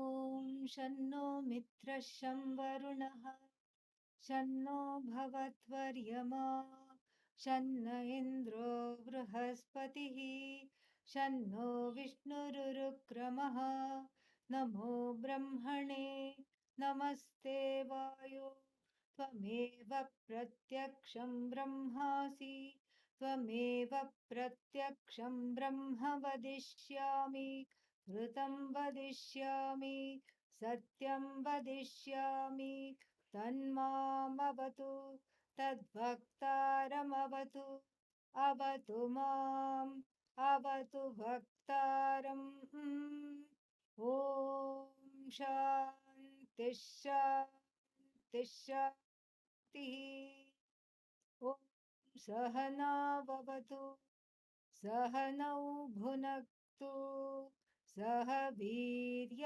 ॐ शन्नो मित्रः शं वरुणः शन्नो भवत्वर्यमा शन्न इन्द्रो बृहस्पतिः शन्नो विष्णुरुक्रमः नमो ब्रह्मणे नमस्ते वायो त्वमेव प्रत्यक्षं ब्रह्मासि त्वमेव प्रत्यक्षं ब्रह्म वदिष्यामि ऋतं वदिष्यामि सत्यं वदिष्यामि तन्मामवतु तद्भक्तारमवतु अवतु माम् अवतु भक्तारम् ॐ शान्ति शान्ति शान्तिः ॐ सहनाववतु सहनौ भुनक्तु सह वीर्यङ्करवावहै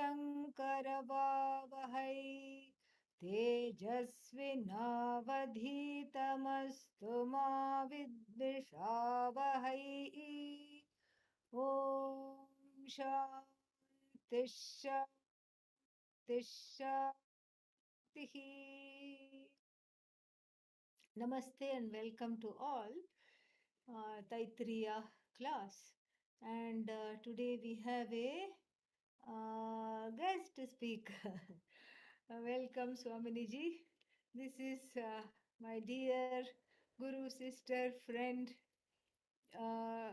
तेजस्विनावधीतमस्तु मा विद्विषावहै ॐ शान्ति शान्ति शान्तिः Namaste and welcome to all Taittiriya class. And today we have a guest speaker. Welcome Swaminiji. This is my dear Guru, sister, friend, uh,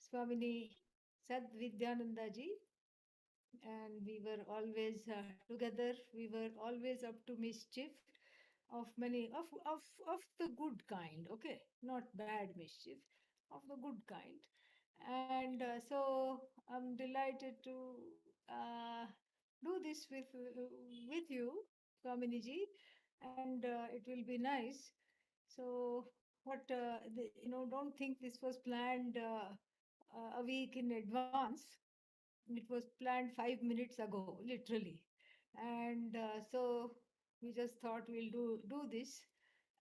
Swamini Sadvidyanandaji. And we were always together. We were always up to mischief of many of the good kind. Okay, not bad mischief, of the good kind. And so I'm delighted to uh, do this with you, Swaminiji, and it will be nice. So what don't think this was planned a week in advance. It was planned 5 minutes ago, literally, and so we just thought we'll do this,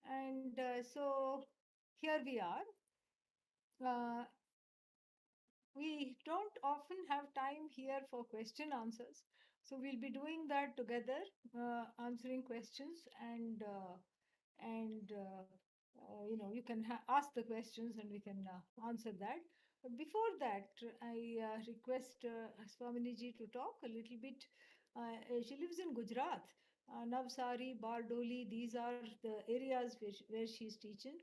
and so here we are. Uh, we don't often have time here for question answers, so we'll be doing that together, answering questions, and you can ask the questions and we can answer that. But before that, I request Swaminiji to talk a little bit. She lives in Gujarat. Navsari, Bardoli, these are the areas where she's teaching.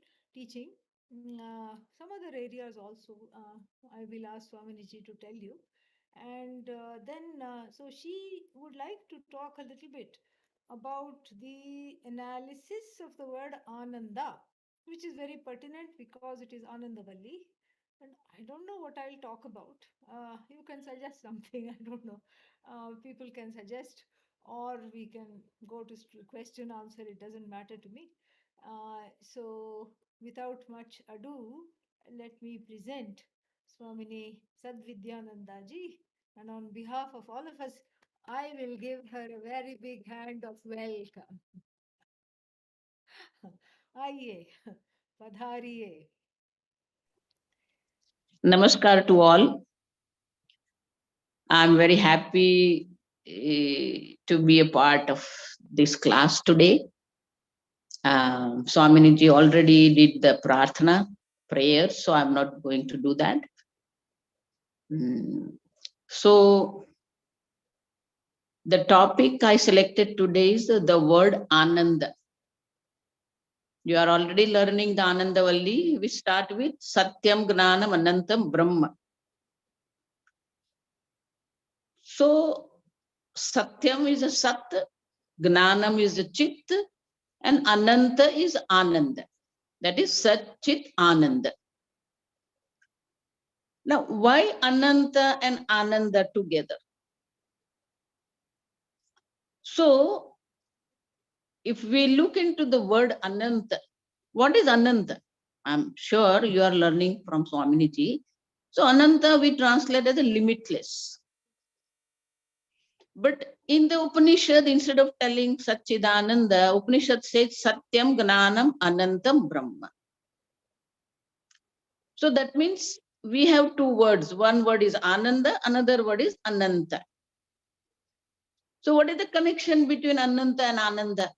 Some other areas also, I will ask Swaminiji to tell you. And then, so she would like to talk a little bit about the analysis of the word Ananda, which is very pertinent because it is Anandavalli. And I don't know what I'll talk about. You can suggest something, I don't know. People can suggest, or we can go to question answer, it doesn't matter to me. So, without much ado, let me present Swamini Sadvidyanandaji. And on behalf of all of us, I will give her a very big hand of welcome. Aye, padhariye. Namaskar to all. I'm very happy to be a part of this class today. Swaminiji already did the prarthana prayer, so I'm not going to do that. So the topic I selected today is the word Ananda. You are already learning the Anandavalli. We start with Satyam Gnanam Anantam Brahma. So Satyam is a Sat, Gnanam is a Chit, and Ananta is Ananda. That is Sat Chit Ananda. Now, why Ananta and Ananda together? So, if we look into the word Ananta, what is Ananta? I'm sure you are learning from Swaminiji. So, Ananta we translate as a limitless. But in the Upanishad, instead of telling Satchidananda, Upanishad says Satyam Gnanam Anantam Brahma. So that means we have two words. One word is Ananda, another word is Ananta. So what is the connection between Ananta and Ananda?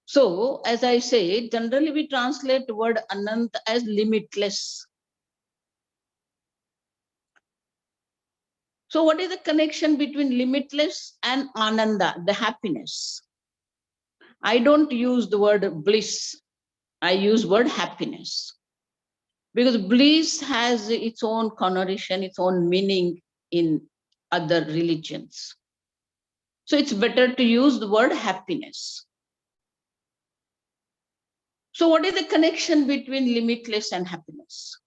So, as I say, generally we translate the word Ananta as limitless. So what is the connection between limitless and Ananda, the happiness? I don't use the word bliss. I use word happiness. Because bliss has its own connotation, its own meaning in other religions. So it's better to use the word happiness. So what is the connection between limitless and happiness?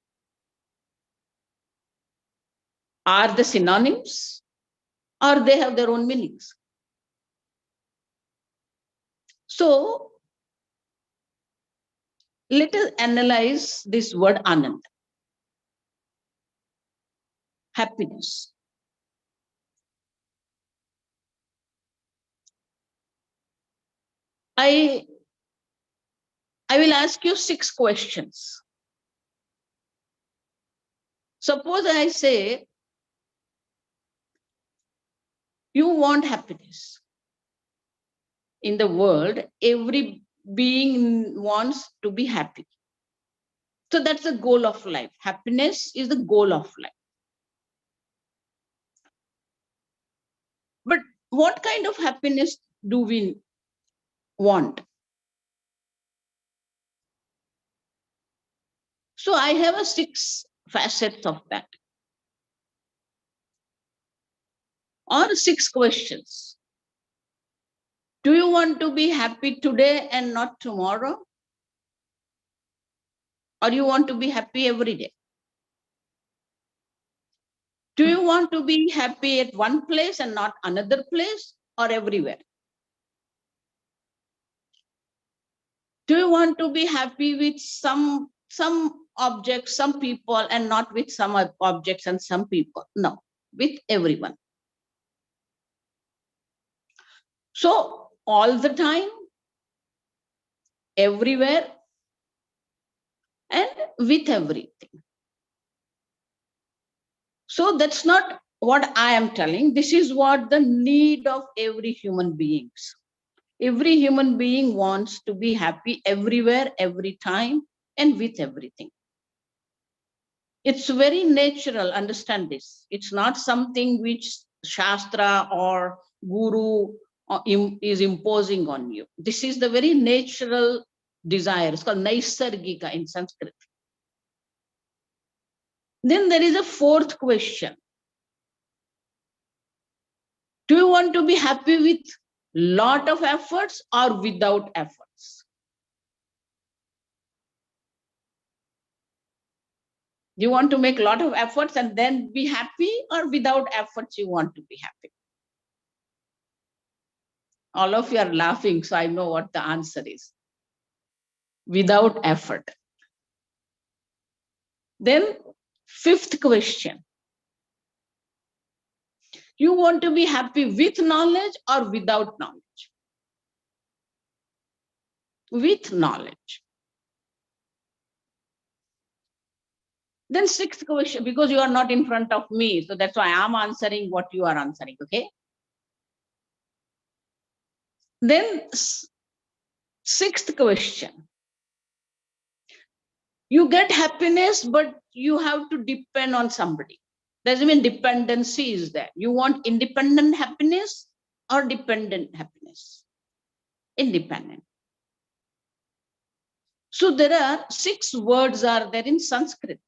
Are they synonyms or they have their own meanings? So let us analyze this word Anand, happiness. I will ask you 6 questions. Suppose I say, you want happiness. In the world, every being wants to be happy. So that's the goal of life. Happiness is the goal of life. But what kind of happiness do we want? So I have a 6 facets of that, or 6 questions. Do you want to be happy today and not tomorrow? Or you want to be happy every day? Do you want to be happy at one place and not another place, or everywhere? Do you want to be happy with some objects, some people, and not with some objects and some people? No, with everyone. So all the time, everywhere, and with everything. So that's not what I am telling. This is what the need of every human beings. Every human being wants to be happy everywhere, every time, and with everything. It's very natural, understand this. It's not something which Shastra or Guru is imposing on you. This is the very natural desire. It's called Naisargika in Sanskrit. Then there is a 4th question. Do you want to be happy with lot of efforts or without efforts? Do you want to make a lot of efforts and then be happy, or without efforts you want to be happy? All of you are laughing, so I know what the answer is. Without effort. Then 5th question. You want to be happy with knowledge or without knowledge? With knowledge. Then 6th question, because you are not in front of me, so that's why I'm answering what you are answering, okay? Then 6th question. You get happiness, but you have to depend on somebody. Doesn't mean dependency is there. You want independent happiness or dependent happiness? Independent. So there are 6 words are there in Sanskrit.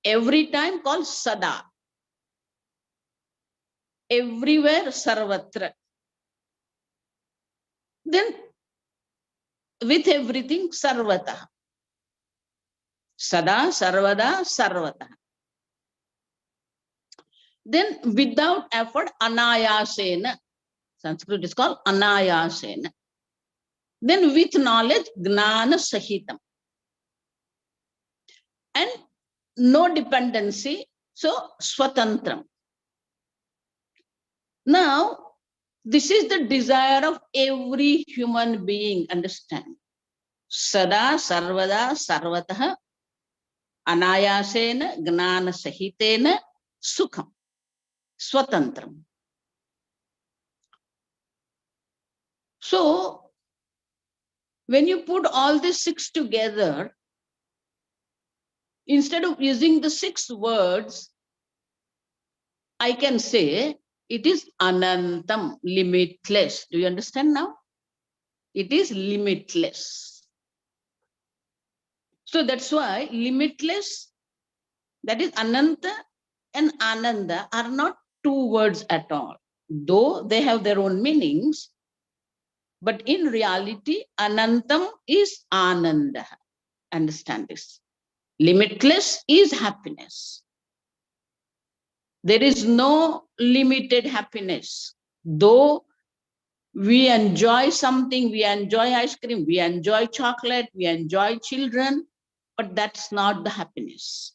Every time called sada. Everywhere sarvatra. Then with everything sarvata. Sada, sarvada, sarvata. Then without effort, anayasena. Sanskrit is called anayasena. Then with knowledge, gnana sahitam. And no dependency, so swatantram. Now, this is the desire of every human being, understand. Sada, sarvada, sarvataha, anayasena, gnana sahitena, sukham. Swatantram. So when you put all these 6 together, instead of using the 6 words, I can say it is anantam, limitless. Do you understand now? It is limitless. So that's why limitless, that is ananta and ananda, are not 2 words at all. Though they have their own meanings, but in reality, anantam is ananda. Understand this. Limitless is happiness. There is no limited happiness. Though we enjoy something, we enjoy ice cream, we enjoy chocolate, we enjoy children, but that's not the happiness.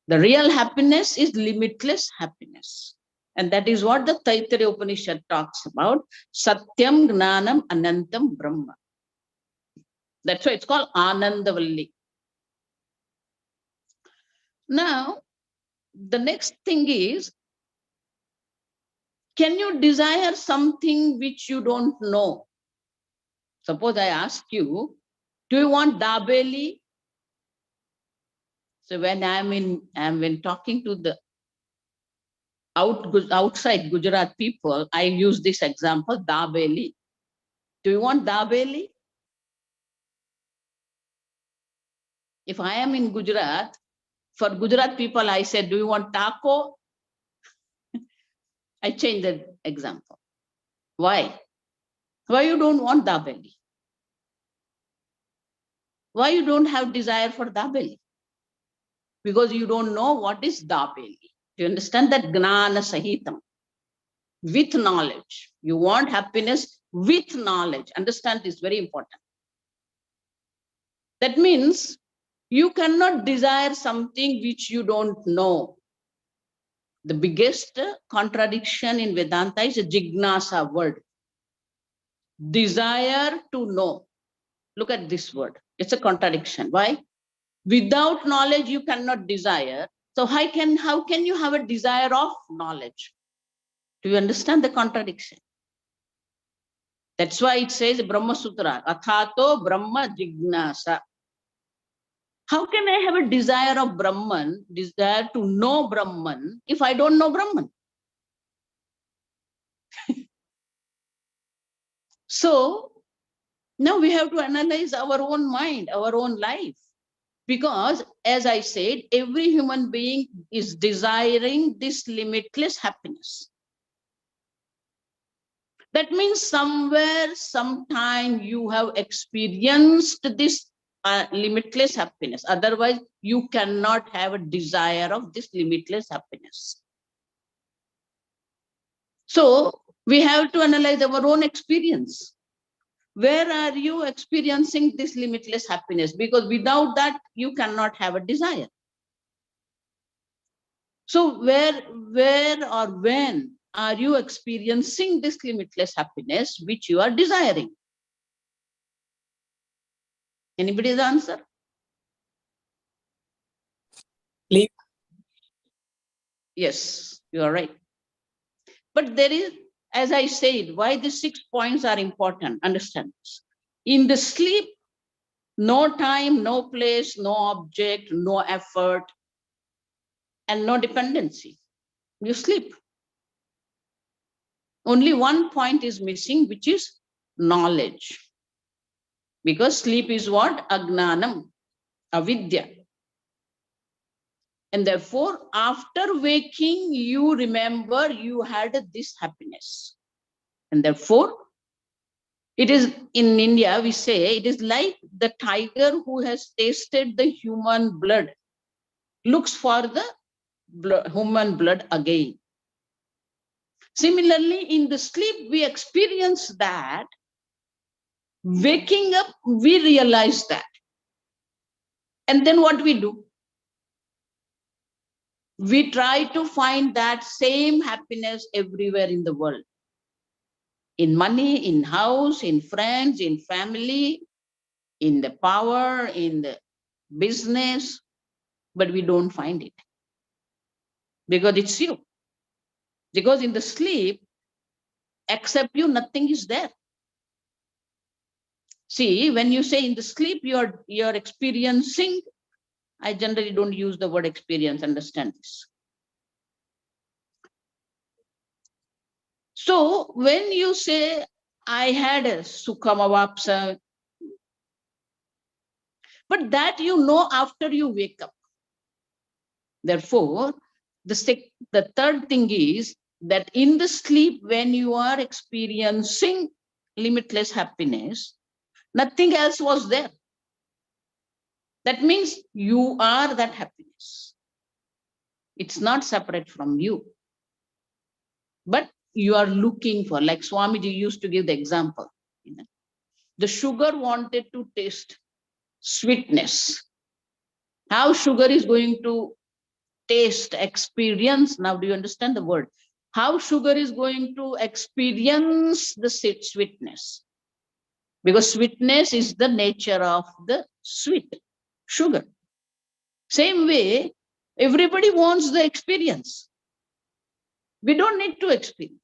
The real happiness is limitless happiness. And that is what the Taittiriya Upanishad talks about. Satyam, Gnanam, Anantam, Brahma. That's why it's called Anandavalli. Now, the next thing is, can you desire something which you don't know? Suppose I ask you, do you want dabeli? So when when talking to the outside Gujarat people, I use this example, dabeli. Do you want dabeli? If I am in Gujarat, for Gujarat people, I said, do you want taco? I change the example. Why? Why you don't want dabeli? Why you don't have desire for dabeli? Because you don't know what is dabeli. Do you understand that? Gnana sahitam. With knowledge. You want happiness with knowledge. Understand this, very important. That means you cannot desire something which you don't know. The biggest contradiction in Vedanta is a jignasa word. Desire to know. Look at this word. It's a contradiction. Why? Without knowledge, you cannot desire. So how can you have a desire of knowledge? Do you understand the contradiction? That's why it says Brahma Sutra, Athato Brahma Jignasa. How can I have a desire of Brahman, desire to know Brahman, if I don't know Brahman? So now we have to analyze our own mind, our own life. Because as I said, every human being is desiring this limitless happiness. That means somewhere, sometime you have experienced this limitless happiness. Otherwise, you cannot have a desire of this limitless happiness. So we have to analyze our own experience. Where are you experiencing this limitless happiness? Because without that, you cannot have a desire. So where or when are you experiencing this limitless happiness which you are desiring? Anybody's answer? Sleep. Yes, you are right. But there is, as I said, why these 6 points are important. Understand this. In the sleep, no time, no place, no object, no effort, and no dependency. You sleep. Only one point is missing, which is knowledge. Because sleep is what? Agnanam, avidya. And therefore, after waking, you remember you had this happiness. And therefore, it is in India, we say, it is like the tiger who has tasted the human blood, looks for the human blood again. Similarly, in the sleep, we experience that. Waking up, we realize that. And then what we do? We try to find that same happiness everywhere in the world. In money, in house, in friends, in family, in the power, in the business, but we don't find it. Because it's you. Because in the sleep, except you, nothing is there. See, when you say in the sleep, you're experiencing, I generally don't use the word experience, understand this. So when you say, I had a Sukhamavapsa, but that you know after you wake up. Therefore, the third thing is that in the sleep, when you are experiencing limitless happiness, nothing else was there. That means you are that happiness. It's not separate from you. But you are looking for, like Swamiji used to give the example. The sugar wanted to taste sweetness. How sugar is going to taste, experience? Now, do you understand the word? How sugar is going to experience the sweetness? Because sweetness is the nature of the sweet, sugar. Same way, everybody wants the experience. We don't need to experience.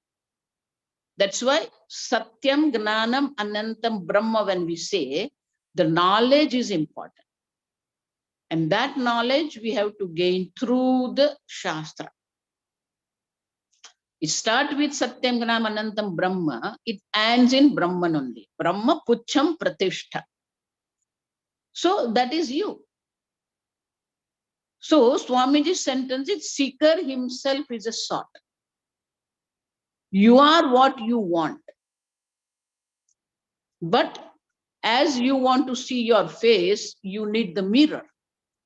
That's why Satyam, Gnanam, Anantam, Brahma, when we say, the knowledge is important. And that knowledge we have to gain through the Shastra. It starts with Satyam, Gnanam, Anantam, Brahma. It ends in Brahman only. Brahma, Pucham, Pratishtha. So that is you. So Swamiji's sentence is, seeker himself is a sort. You are what you want. But as you want to see your face, you need the mirror.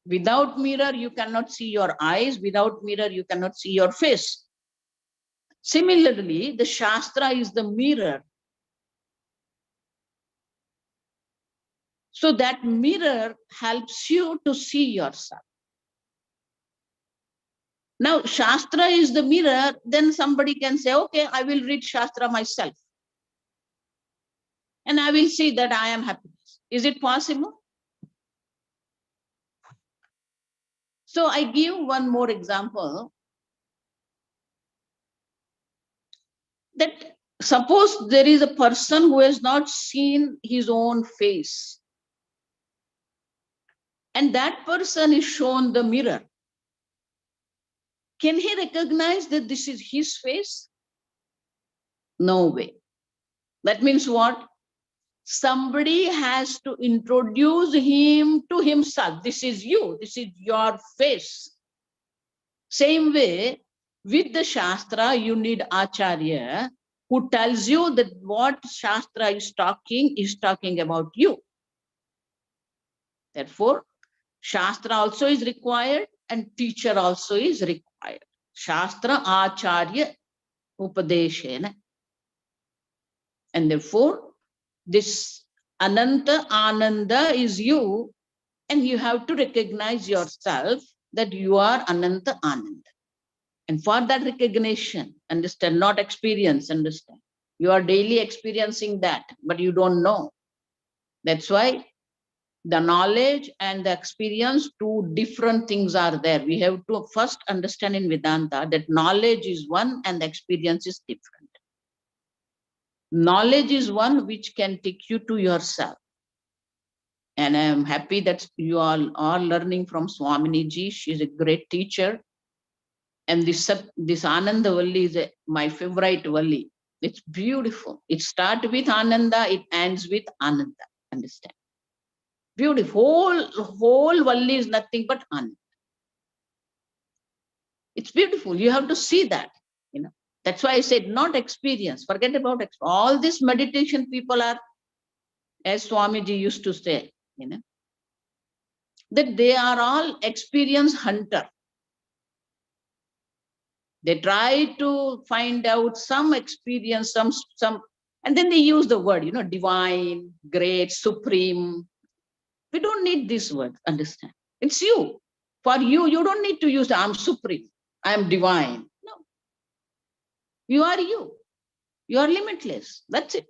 Without mirror, you cannot see your eyes. Without mirror, you cannot see your face. Similarly, the Shastra is the mirror. So that mirror helps you to see yourself. Now, Shastra is the mirror, then somebody can say, okay, I will read Shastra myself. And I will see that I am happy. Is it possible? So I give one more example. That suppose there is a person who has not seen his own face. And that person is shown the mirror. Can he recognize that this is his face? No way. That means what? Somebody has to introduce him to himself. This is you. This is your face. Same way, with the Shastra, you need Acharya who tells you that what Shastra is talking about you. Therefore, Shastra also is required and teacher also is required. Shastra, Acharya, Upadeshena. And therefore, this Ananta Ananda is you, and you have to recognize yourself that you are Ananta Ananda. And for that recognition, understand, not experience, understand. You are daily experiencing that, but you don't know. That's why the knowledge and the experience, two different things are there. We have to first understand in Vedanta that knowledge is one and the experience is different. Knowledge is one which can take you to yourself. And I am happy that you all are learning from Swamini Ji. She is a great teacher. And this Anandavalli is my favorite Valli. It's beautiful. It starts with Ananda, it ends with Ananda. Understand? Beautiful. Whole Valli is nothing but Ananda. It's beautiful. You have to see that. That's why I said not experience. Forget about experience. All these meditation people are, as Swamiji used to say, that they are all experience hunter. They try to find out some experience, some, and then they use the word, divine, great, supreme. We don't need this word, understand? It's you. For you, you don't need to use, I'm supreme, I'm divine. No. You are you. You are limitless. That's it.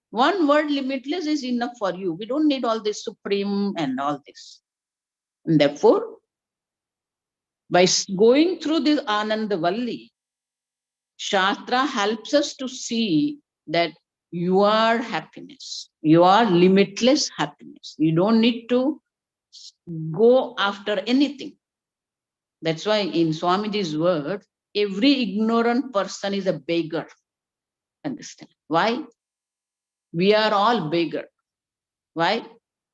One word, limitless, is enough for you. We don't need all this supreme and all this. And therefore, by going through this Anandavalli, Shastra helps us to see that your happiness, your limitless happiness. You don't need to go after anything. That's why in Swamiji's word, every ignorant person is a beggar. Understand? Why? We are all beggar. Why?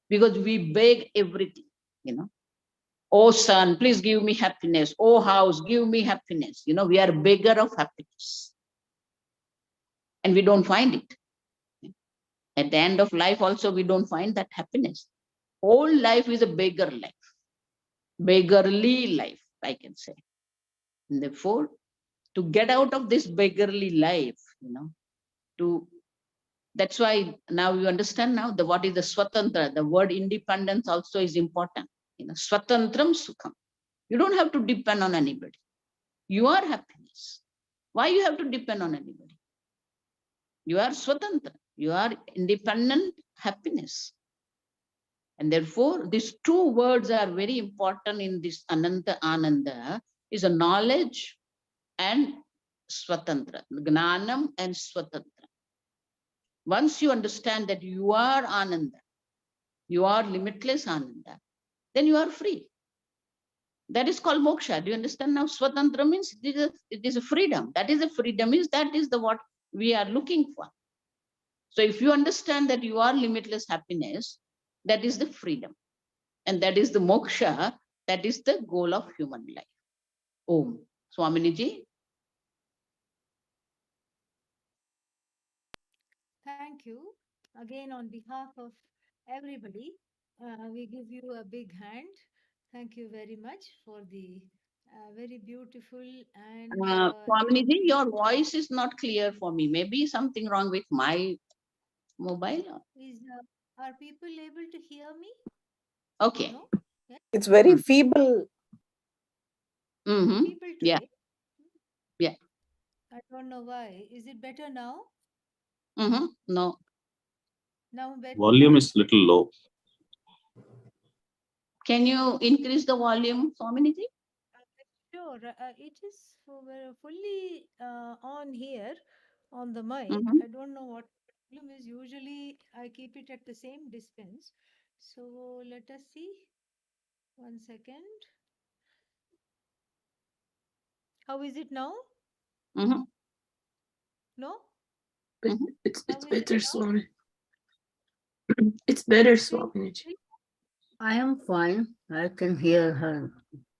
Because we beg everything, you know. Oh son, please give me happiness. Oh house, give me happiness. You know, we are beggar of happiness. And we don't find it. At the end of life also, we don't find that happiness. Whole life is a beggar life, beggarly life, I can say. And therefore, to get out of this beggarly life, you know, to that's why now you understand now the what is the swatantra. The word independence also is important. You know, swatantram sukham. You don't have to depend on anybody. You are happiness. Why you have to depend on anybody? You are swatantra. You are independent happiness. And therefore, these two words are very important in this Ananta Ananda, is a knowledge and Swatantra, Gnanam and Swatantra. Once you understand that you are Ananda, you are limitless Ananda, then you are free. That is called moksha. Do you understand now? Swatantra means it is a freedom. That is a freedom, is that is the what we are looking for. So if you understand that you are limitless happiness, that is the freedom. And that is the moksha, that is the goal of human life. Om. Swaminiji. Thank you. Again, on behalf of everybody, we give you a big hand. Thank you very much for the very beautiful and Swaminiji, informative. your voice is not clear for me. Maybe something wrong with my mobile. Is Are people able to hear me? Okay. No? Yes? It's very Mm. feeble. Mm-hmm. Feeble Yeah. today. Yeah. I don't know why. Is it better now? Mm-hmm. No. Now better? Volume is little low. Can you increase the volume, Swaminiji? Sure. It is fully on here on the mic. Mm-hmm. I don't know what problem is. Usually I keep it at the same distance. So let us see. 1 second. How is it now? Mm-hmm. No? But Mm-hmm. How it's is it better, now? Swami. It's better, Three, Swamiji. three. I am fine. I can hear her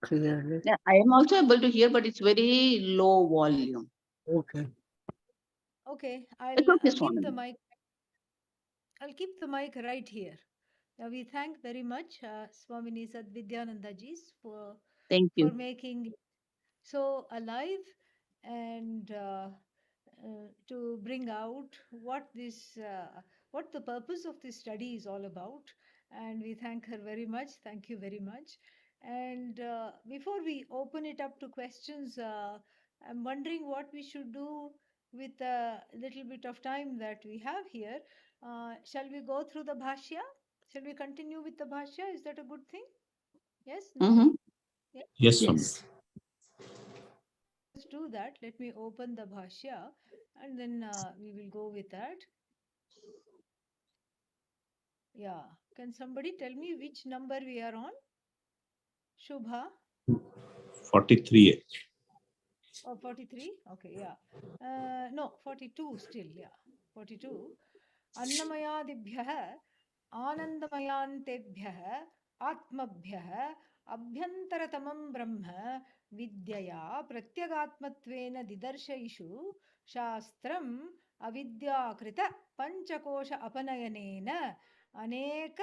clearly. Yeah, I am also able to hear, but it's very low volume. Okay. Okay, It's I'll okay, keep the Swaminiji. mic. I'll keep the mic right here. We thank very much Swamini Sadvidyanandaji Thank for you. making it so alive and to bring out what the purpose of this study is all about. And we thank her very much. Thank you very much. And before we open it up to questions, I'm wondering what we should do with the little bit of time that we have here. Shall we go through the bhashya? Shall we continue with the bhashya? Is that a good thing? Yes? No? Mm-hmm. Yes? Yes, Swami. Yes. Let us do that. Let me open the bhashya and then we will go with that. Yeah. Can somebody tell me which number we are on? Shubha? 43. Or 43? Okay, yeah. No, 42 still, yeah. 42. अन्नमयादिभ्यः आनन्दमयान्तेभ्यः आत्मभ्यः अभ्यन्तरतमं ब्रह्म विद्यया प्रत्यगात्मत्वेन दिदर्शयिषु शास्त्रम् अविद्याकृत पञ्चकोश अपनयनेन अनेक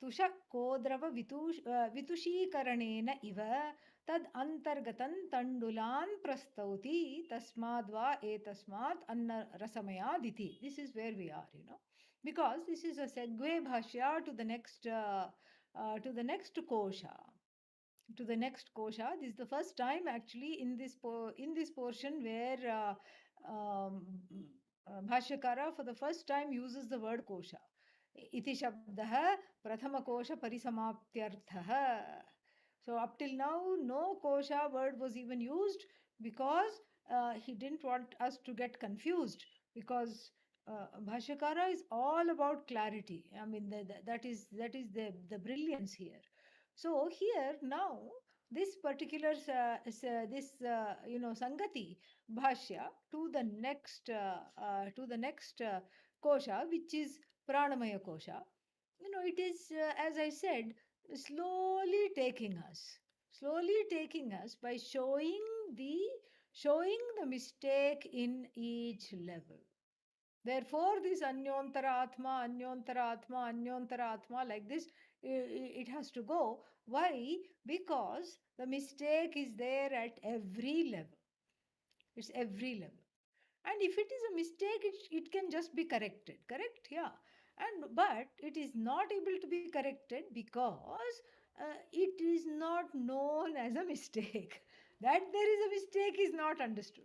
तुषकोद्रव वितुषीकरणेन इव तद् अन्तर्गतं तण्डुलान् प्रस्तौति तस्माद्वा एतस्मात् अन्नरसमयादिति. This is where we are, because this is a segue bhashya to the next kosha. To the next kosha. This is the first time actually in this portion where bhashyakara for the first time uses the word kosha. Iti shabdah prathama kosha parisamaptyarthah. So up till now, no kosha word was even used because he didn't want us to get confused, because Bhashyakara is all about clarity. I mean, that is the brilliance here. So here now, this particular Sangati Bhashya to the next kosha, which is Pranamaya kosha. It is, as I said, slowly taking us by showing the mistake in each level. Therefore, this Anyontara Atma, like this, it has to go. Why? Because the mistake is there at every level. It's every level. And if it is a mistake, it can just be corrected. Correct? Yeah. But it is not able to be corrected because it is not known as a mistake. That there is a mistake is not understood.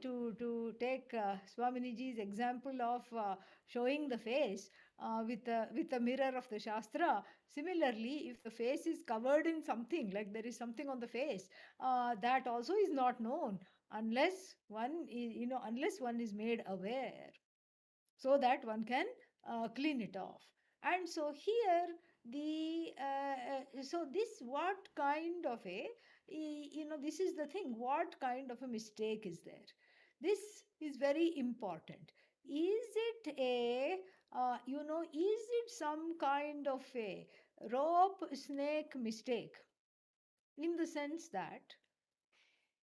To take Swaminiji's example of showing the face with a mirror of the Shastra. Similarly, if the face is covered in something, like there is something on the face, that also is not known unless unless one is made aware, so that one can clean it off. And so here so this what kind of this is the thing, what kind of a mistake is there? This is very important. Is it is it some kind of a rope snake mistake, in the sense that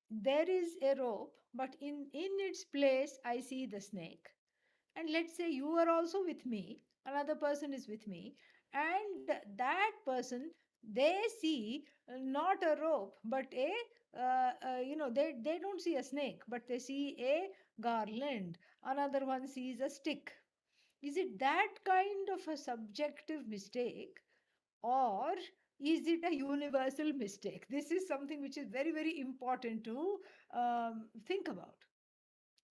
there is a rope, but in its place I see the snake, and let's say you are also with me, another person is with me, and that person, they see not a rope but they don't see a snake, but they see a garland, another one sees a stick. Is it that kind of a subjective mistake, or is it a universal mistake? This is something which is very, very important to think about.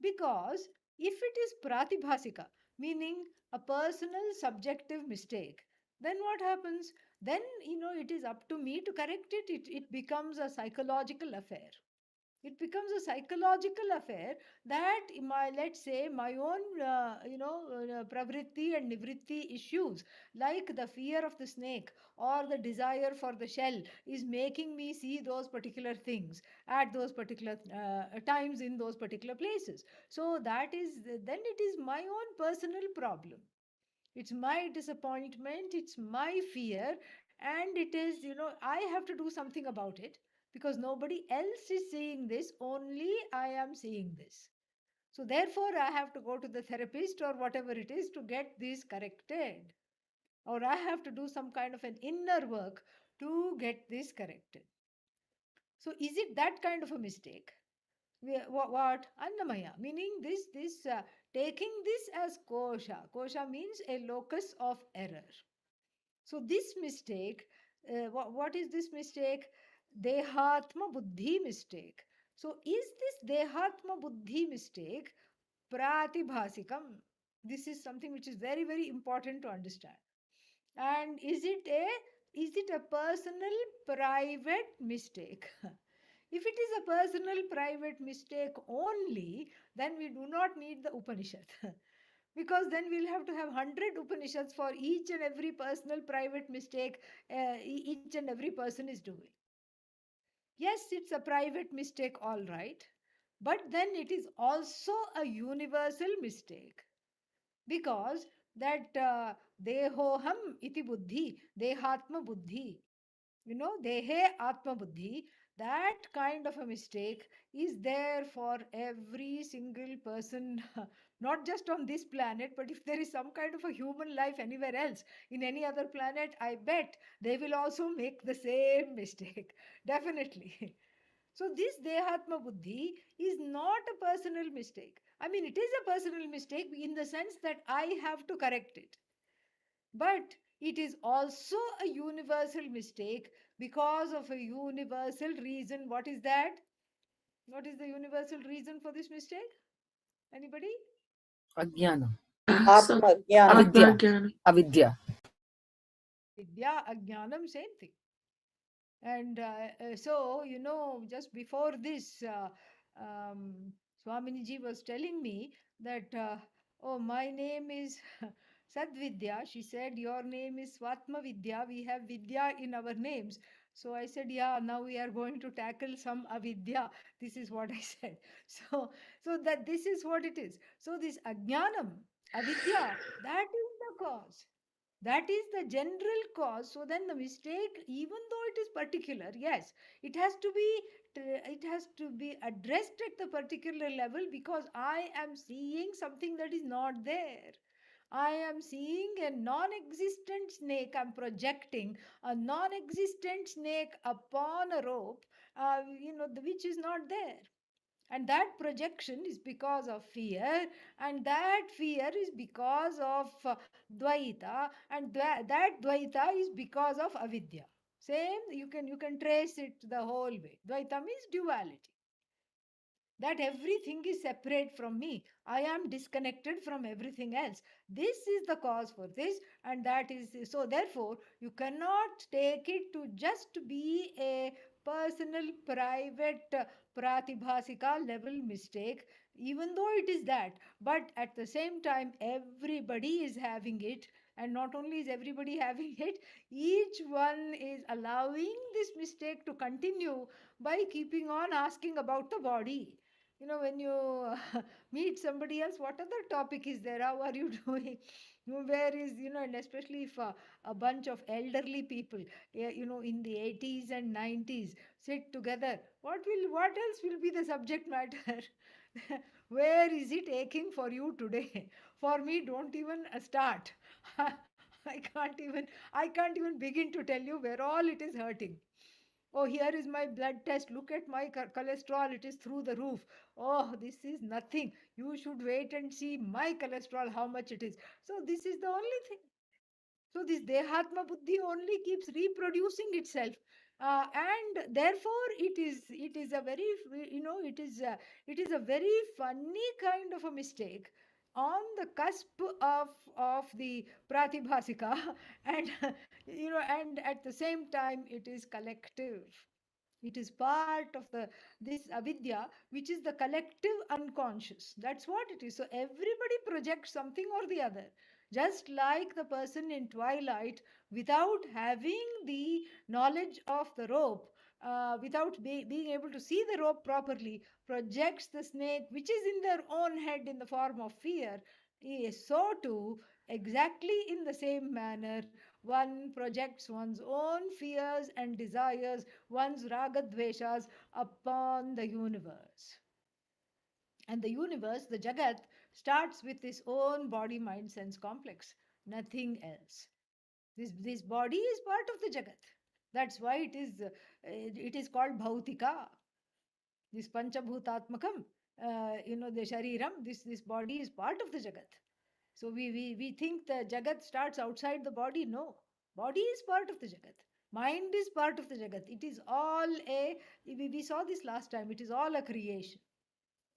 Because if it is pratibhasika, meaning a personal subjective mistake, then what happens? Then, it is up to me to correct it. It becomes a psychological affair. It becomes a psychological affair that let's say my own pravritti and nivritti issues, like the fear of the snake or the desire for the shell, is making me see those particular things at those particular times in those particular places. So that is, then it is my own personal problem. It's my disappointment, it's my fear, and it is, I have to do something about it, because nobody else is seeing this, only I am seeing this. So therefore I have to go to the therapist or whatever it is to get this corrected, or I have to do some kind of an inner work to get this corrected. So is it that kind of a mistake? What Annamaya, meaning this taking this as kosha means a locus of error. So this mistake, what is this mistake? Dehatma buddhi mistake. So is this dehatma buddhi mistake pratibhasikam? This is something which is very, very important to understand. And is it a personal private mistake? If it is a personal private mistake only, then we do not need the Upanishad. Because then we'll have to have 100 Upanishads for each and every personal private mistake each and every person is doing. Yes, it's a private mistake, all right. But then it is also a universal mistake. Because that dehoham iti buddhi, dehatma buddhi, dehe atma buddhi, that kind of a mistake is there for every single person, not just on this planet, but if there is some kind of a human life anywhere else, in any other planet, I bet they will also make the same mistake. Definitely. So this dehatma buddhi is not a personal mistake. I mean, it is a personal mistake in the sense that I have to correct it. But it is also a universal mistake because of a universal reason. What is that? What is the universal reason for this mistake? Anybody? Ajnanam. So, Atma-jnana. Avidya. Atma-jnana. Avidya. Vidya, Ajnanam, same thing. And so, just before this, Swaminiji was telling me that, oh, my name is Sadvidya. She said, your name is Swatma Vidya. We have Vidya in our names. So I said, yeah, now we are going to tackle some avidya. This is what I said. So, so that this is what it is. So this ajnanam, avidya, that is the cause. That is the general cause. So then the mistake, even though it is particular, yes, it has to be addressed at the particular level, because I am seeing something that is not there. I am seeing a non-existent snake. I'm projecting a non-existent snake upon a rope, which is not there. And that projection is because of fear, and that fear is because of dvaita, and that dvaita is because of avidya. Same, you can trace it the whole way. Dvaita means duality, that everything is separate from me. I am disconnected from everything else. This is the cause for this, and that is so. Therefore, you cannot take it to just be a personal, private, pratibhasika level mistake, even though it is that. But at the same time, everybody is having it. And not only is everybody having it, each one is allowing this mistake to continue by keeping on asking about the body. When you meet somebody else, what other topic is there? How are you doing? Where is, and especially if a bunch of elderly people, in the 80s and 90s sit together, what else will be the subject matter? Where is it aching for you today? For me, don't even start. I can't even begin to tell you where all it is hurting. Oh, here is my blood test. Look at my cholesterol. It is through the roof. Oh, this is nothing. You should wait and see my cholesterol, how much it is. So, this is the only thing. So, this Dehatma Buddhi only keeps reproducing itself. And therefore, it is a very, it is a very funny kind of a mistake on the cusp of the pratibhasika, and and at the same time it is collective. It is part of the this avidya, which is the collective unconscious. That's what it is. So everybody projects something or the other. Just like the person in twilight, without having the knowledge of the rope, without being able to see the rope properly, projects the snake, which is in their own head in the form of fear. Yes, so too, exactly in the same manner, one projects one's own fears and desires, one's ragadveshas upon the universe. And the universe, the Jagat, starts with its own body, mind, sense complex, nothing else. This body is part of the Jagat. That's why it is called Bhautika, this Panchabhutatmakam, the Shariram, this body is part of the Jagat. So we think the Jagat starts outside the body. No, body is part of the Jagat. Mind is part of the Jagat. It is all we saw this last time, it is all a creation.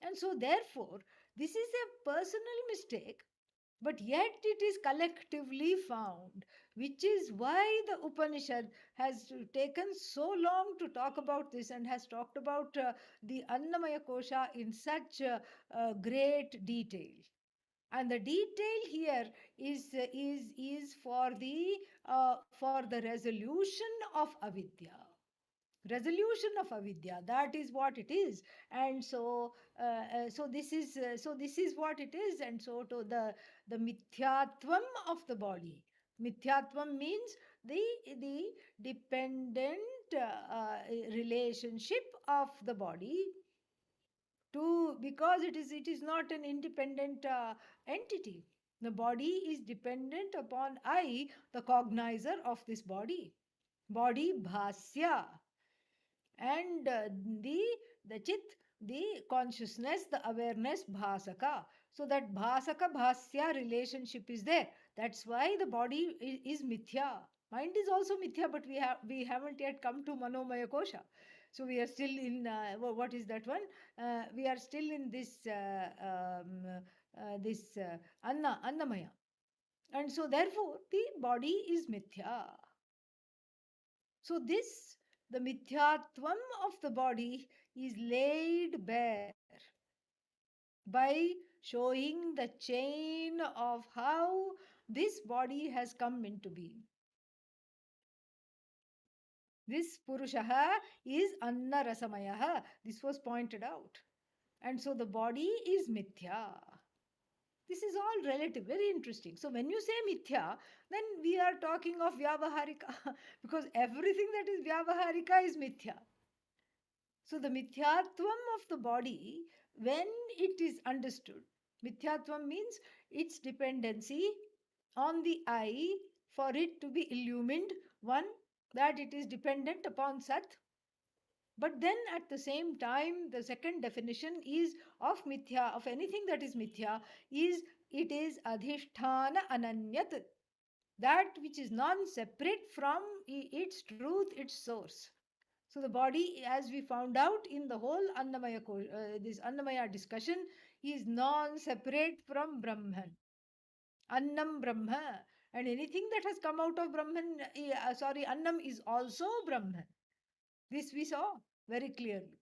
And so therefore, this is a personal mistake, but yet it is collectively found, which is why the Upanishad has taken so long to talk about this and has talked about the Annamaya Kosha in such great detail. And the detail here is for the resolution of avidya. Resolution of avidya, that is what it is. And so this is what it is. And so to the mithyatvam of the body. Mithyatvam means the dependent relationship of the body to, because it is not an independent entity. The body is dependent upon I, the cognizer of this body bhasya, and the chit, the consciousness, the awareness, bhasaka. So that bhasaka bhasya relationship is there. That's why the body is mithya. Mind is also mithya, but we haven't yet come to manomaya kosha. So we are still in what is that one? We are still in this annamaya. And so therefore the body is mithya. So this the mithyatvam of the body is laid bare by showing the chain of how this body has come into being. This Purushaha is Anna Rasamayaha. This was pointed out. And so the body is mithya. This is all relative, very interesting. So when you say mithya, then we are talking of vyavaharika because everything that is vyavaharika is mithya. So the mithyatvam of the body, when it is understood, mithyatvam means its dependency on the eye for it to be illumined. One, that it is dependent upon Sat. But then at the same time, the second definition is of mithya, of anything that is mithya, is it is adhishthana ananyat, that which is non-separate from its truth, its source. So the body, as we found out in the whole this Annamaya discussion, is non-separate from Brahman. Annam Brahma. And anything that has come out of Brahman, Annam is also Brahman. This we saw very clearly.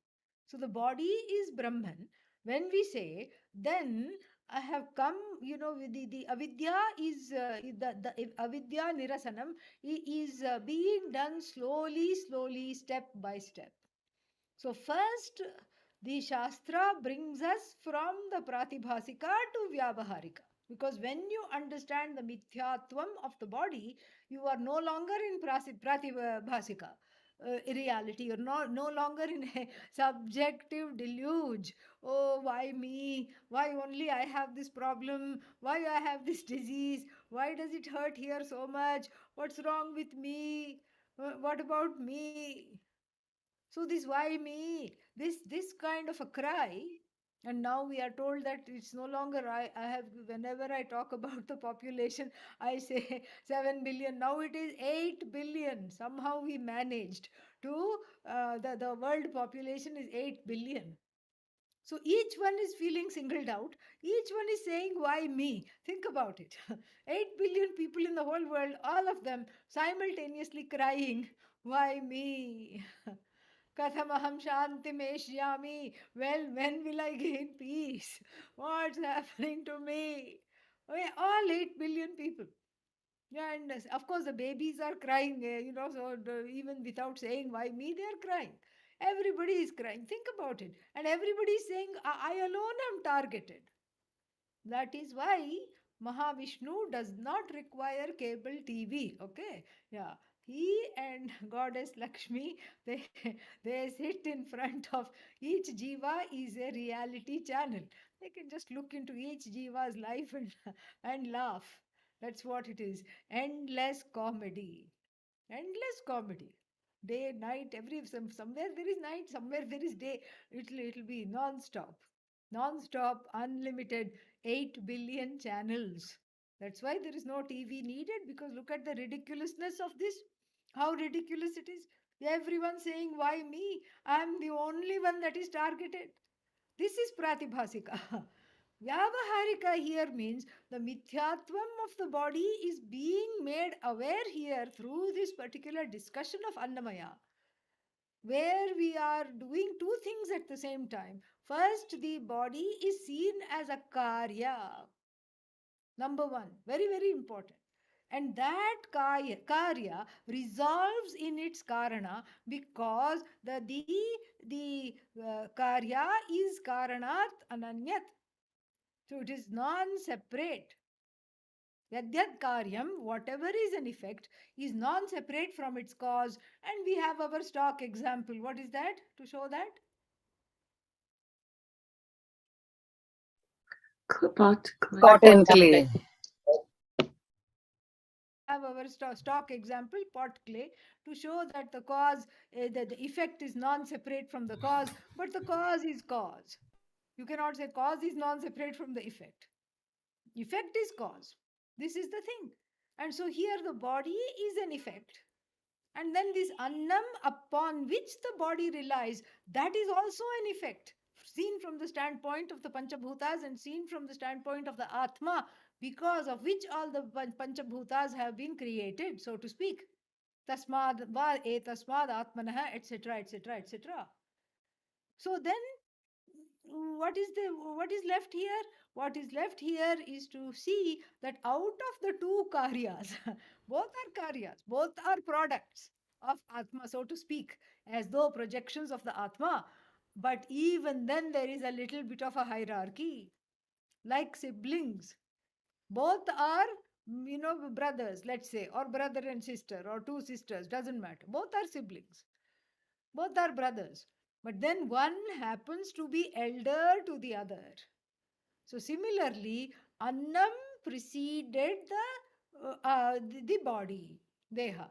So the body is Brahman. When we say, then I have come, with the avidya is, the avidya nirasanam is being done slowly, step by step. So first, the Shastra brings us from the Pratibhasika to Vyavaharika. Because when you understand the Mithyatvam of the body, you are no longer in Pratibhasika. Reality, you're no longer in a subjective deluge. Oh, why me? Why only I have this problem? Why I have this disease? Why does it hurt here so much? What's wrong with me? What about me? So this why me? This kind of a cry, and now we are told that it's no longer I have, whenever I talk about the population, I say 7 billion. Now it is 8 billion. Somehow we managed to the world population is 8 billion. So each one is feeling singled out. Each one is saying, why me? Think about it. 8 billion people in the whole world, all of them simultaneously crying, why me? Kathamaham Shantimeshyami. Well, when will I gain peace? What's happening to me? Okay, all 8 billion people. Yeah, and of course the babies are crying, so even without saying why me, they are crying. Everybody is crying. Think about it. And everybody is saying, I alone am targeted. That is why Mahavishnu does not require cable TV. Okay. Yeah. He and Goddess Lakshmi, they, they sit in front of each jiva is a reality channel. They can just look into each jiva's life and laugh. That's what it is. Endless comedy. Endless comedy. Day, night, somewhere there is night, somewhere there is day. It'll be non-stop. Non-stop, unlimited 8 billion channels. That's why there is no TV needed, because look at the ridiculousness of this. How ridiculous it is. Everyone saying, why me? I'm the only one that is targeted. This is Pratibhasika. Vyavaharika here means the mithyatvam of the body is being made aware here through this particular discussion of Annamaya, where we are doing two things at the same time. First, the body is seen as a karya. Number one, very, very important. And that karya resolves in its karana, because the karya is karanat ananyat. So it is non-separate. Yadyat karyam, whatever is an effect, is non-separate from its cause. And we have our stock example. What is that? To show that? Pot clay. Cotton clay. Have our stock example, pot clay, to show that the cause, the effect is non-separate from the cause, but the cause is cause. You cannot say cause is non-separate from the effect. Effect is cause. This is the thing. And so here the body is an effect. And then this annam upon which the body relies, that is also an effect. Seen from the standpoint of the Panchabhutas and seen from the standpoint of the Atma, because of which all the Panchabhutas have been created, so to speak. Tasmad va etasmad atmanah, etc., etc., etc. So then what is left here? What is left here is to see that out of the two karyas, both are karyas, both are products of atma, so to speak, as though projections of the atma, but even then there is a little bit of a hierarchy, like siblings. Both are, brothers, let's say, or brother and sister, or two sisters, doesn't matter, both are siblings, both are brothers, but then one happens to be elder to the other. So similarly, annam preceded the body, deha.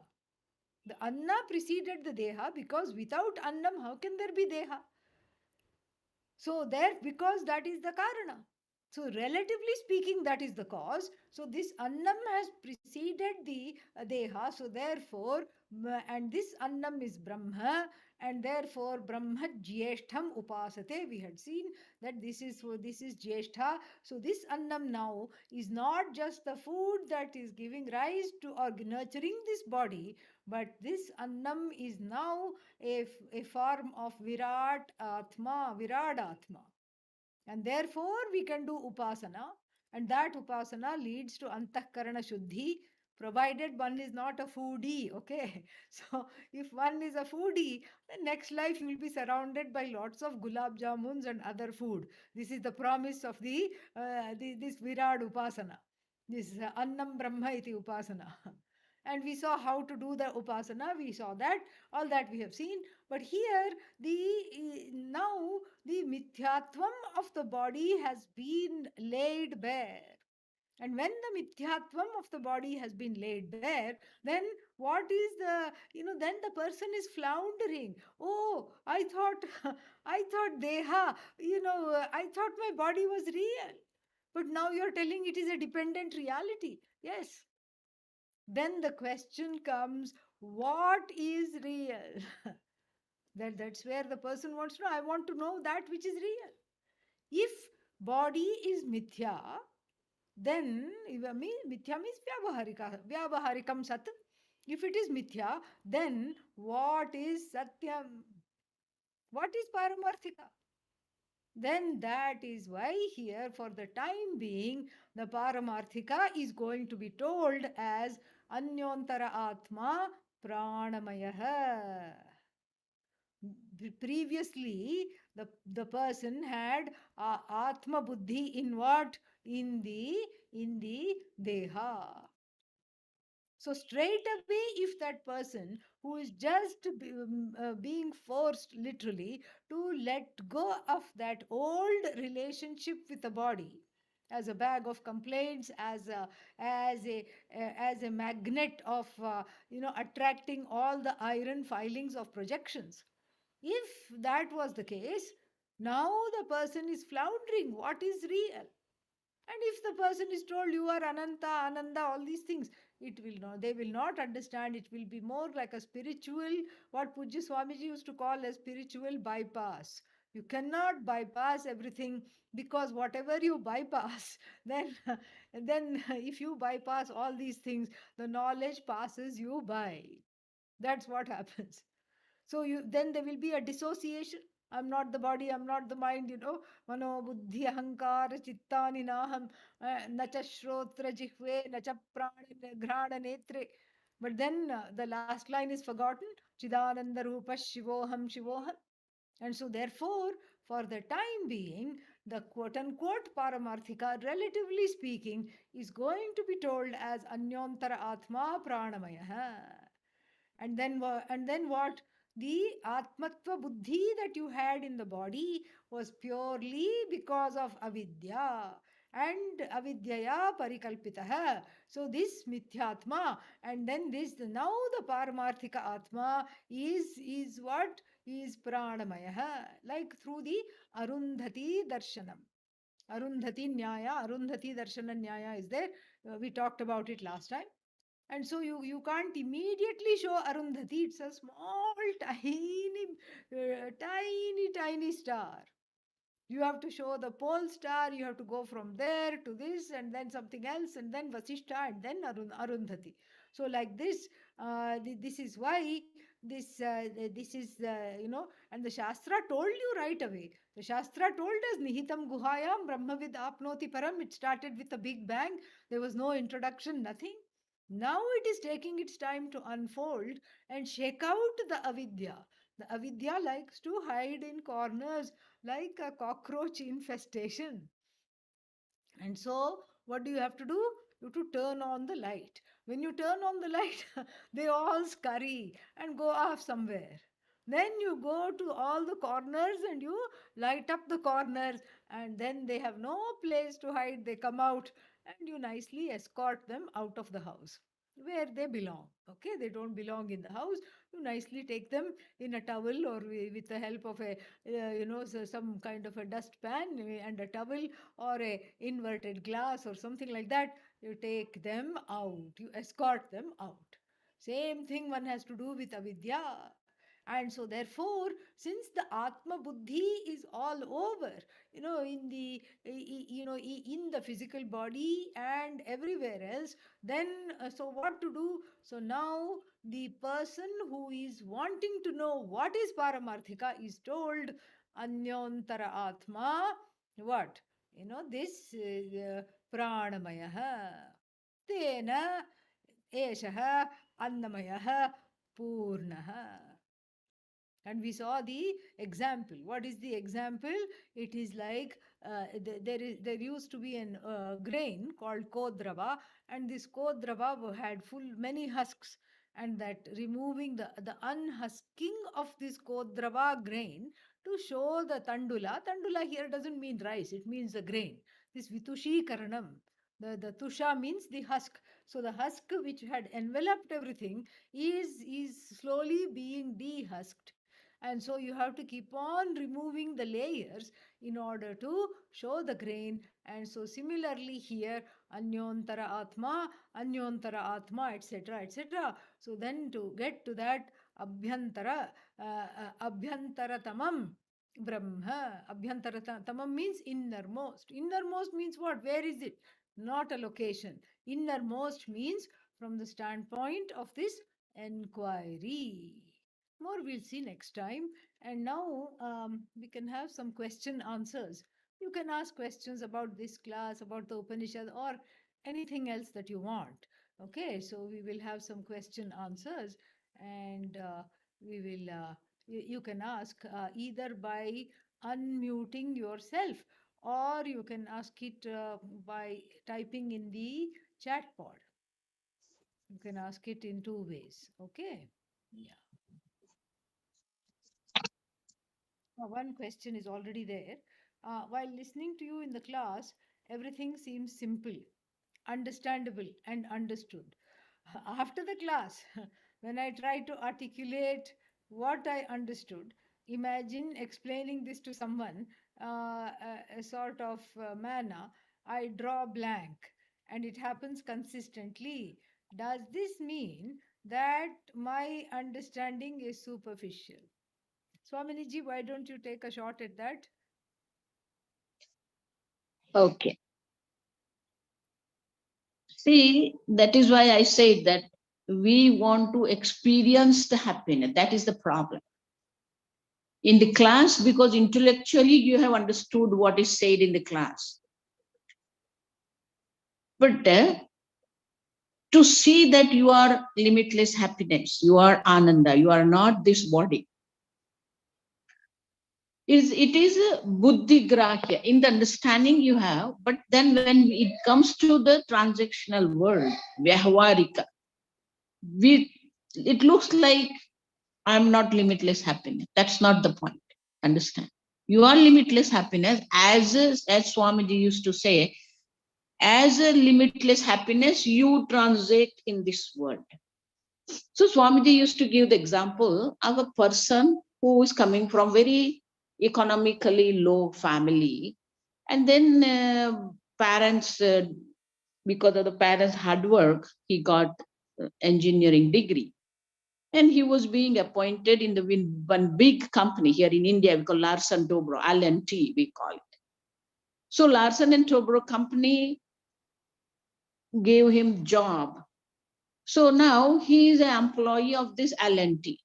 The anna preceded the deha, because without annam, how can there be deha? So there, because that is the karana. So relatively speaking, that is the cause. So this annam has preceded the deha. So therefore, and this annam is Brahma, and therefore Brahma Jyeshtham Upasate. We had seen that this is Jyeshtha. So this annam now is not just the food that is giving rise to or nurturing this body, but this annam is now a form of Virat Atma, Virat Atma. And therefore, we can do Upasana, and that Upasana leads to Antahkarana Shuddhi, provided one is not a foodie. Okay. So, if one is a foodie, then next life you will be surrounded by lots of gulab jamuns and other food. This is the promise of this Virat Upasana. This Annam Brahma iti Upasana. And we saw how to do the Upasana. We saw that, all that we have seen. But here, now the mithyatvam of the body has been laid bare. And when the mithyatvam of the body has been laid bare, then what is then the person is floundering. Oh, I thought, I thought deha, I thought my body was real. But now you're telling it is a dependent reality. Yes. Then the question comes, what is real? That's where the person wants to know. I want to know that which is real. If body is mithya, then mithya means vyavaharikam sat. If it is mithya, then what is satyam? What is paramarthika? Then that is why here, for the time being, the paramarthika is going to be told as anyontara atma pranamaya. Previously, the person had atma buddhi in what? In the deha. So straight away, if that person who is just being forced literally to let go of that old relationship with the body as a bag of complaints, as a magnet of attracting all the iron filings of projections, if that was the case, now the person is floundering. What is real? And if the person is told you are Ananta, Ananda, all these things, they will not understand. It will be more like a spiritual, what Pujya Swamiji used to call a spiritual bypass. You cannot bypass everything, because whatever you bypass, then if you bypass all these things, the knowledge passes you by. That's what happens. So then there will be a dissociation. I'm not the body, I'm not the mind, Mano buddhi ahankara chittani naham nacha shrotra jihve nacha prana grana netre. But then the last line is forgotten. Chidananda rupa shivoham shivoham. And so therefore, for the time being, the quote unquote paramarthika, relatively speaking, is going to be told as anyontara atma pranamaya. And then what? The atmatva buddhi that you had in the body was purely because of avidya, and avidyaya parikalpitaha. So this mithyatma, and then this, now the paramarthika atma is what? Is pranamaya, like through the arundhati darshanam. Arundhati nyaya, arundhati darshana nyaya is there. We talked about it last time. And so you can't immediately show Arundhati. It's a small, tiny star. You have to show the pole star. You have to go from there to this, and then something else, and then Vasishtha, and then Arundhati. So like this, this is why this is and the Shastra told you right away. The Shastra told us Nihitam Guhayam Brahmavid Apnoti Param. It started with a big bang. There was no introduction, nothing. Now it is taking its time to unfold and shake out the avidya. The avidya likes to hide in corners like a cockroach infestation. And so, what do you have to do? You have to turn on the light. When you turn on the light, they all scurry and go off somewhere. Then you go to all the corners and you light up the corners, and then they have no place to hide. They come out, and you nicely escort them out of the house where they belong. Okay, they don't belong in the house. You nicely take them in a towel or with the help of a some kind of a dustpan and a towel or a inverted glass or something like that. You take them out, you escort them out. Same thing one has to do with avidya. And so therefore, since the atma buddhi is all over, in the in the physical body and everywhere else, then so what to do? So now the person who is wanting to know what is paramarthika is told anyontara atma, what? This pranamaya tena eshah annamaya purnah. And we saw the example. What is the example? It is like there used to be an grain called kodrava, and this kodrava had full many husks, and that removing the unhusking of this kodrava grain to show the tandula here doesn't mean rice, it means the grain, this vitushikaranam. The tusha means the husk. So the husk which had enveloped everything is slowly being dehusked, and so you have to keep on removing the layers in order to show the grain. And so similarly here, anyontara atma, etc., etc. So then to get to that abhyantara tamam brahma. Abhyantara tamam means innermost. Innermost means what? Where is it? Not a location. Innermost means from the standpoint of this enquiry. More we'll see next time. And now we can have some question answers. You can ask questions about this class, about the Upanishad, or anything else that you want. Okay, so we will have some question answers, and we will. You can ask either by unmuting yourself, or you can ask it by typing in the chat pod. You can ask it in two ways. Okay. Yeah. One question is already there. While listening to you in the class, everything seems simple, understandable, and understood. After the class, when I try to articulate what I understood, imagine explaining this to someone, a sort of manner, I draw blank, and it happens consistently. Does this mean that my understanding is superficial? Swaminiji, why don't you take a shot at that? Okay. See, that is why I say that we want to experience the happiness. That is the problem. In the class, because intellectually you have understood what is said in the class. But to see that you are limitless happiness, you are Ananda, you are not this body. It is a buddhi grahya in the understanding you have, but then when it comes to the transactional world, vyahvarika, it looks like I'm not limitless happiness. That's not the point. Understand? You are limitless happiness, as Swamiji used to say, as a limitless happiness, you transact in this world. So Swamiji used to give the example of a person who is coming from very economically low family, and then parents, because of the parents' hard work, he got engineering degree. And he was being appointed in the one big company here in India, we call Larsen Tobro, L&T, we call it. So Larsen and Tobro company gave him job So now he is an employee of this L&T.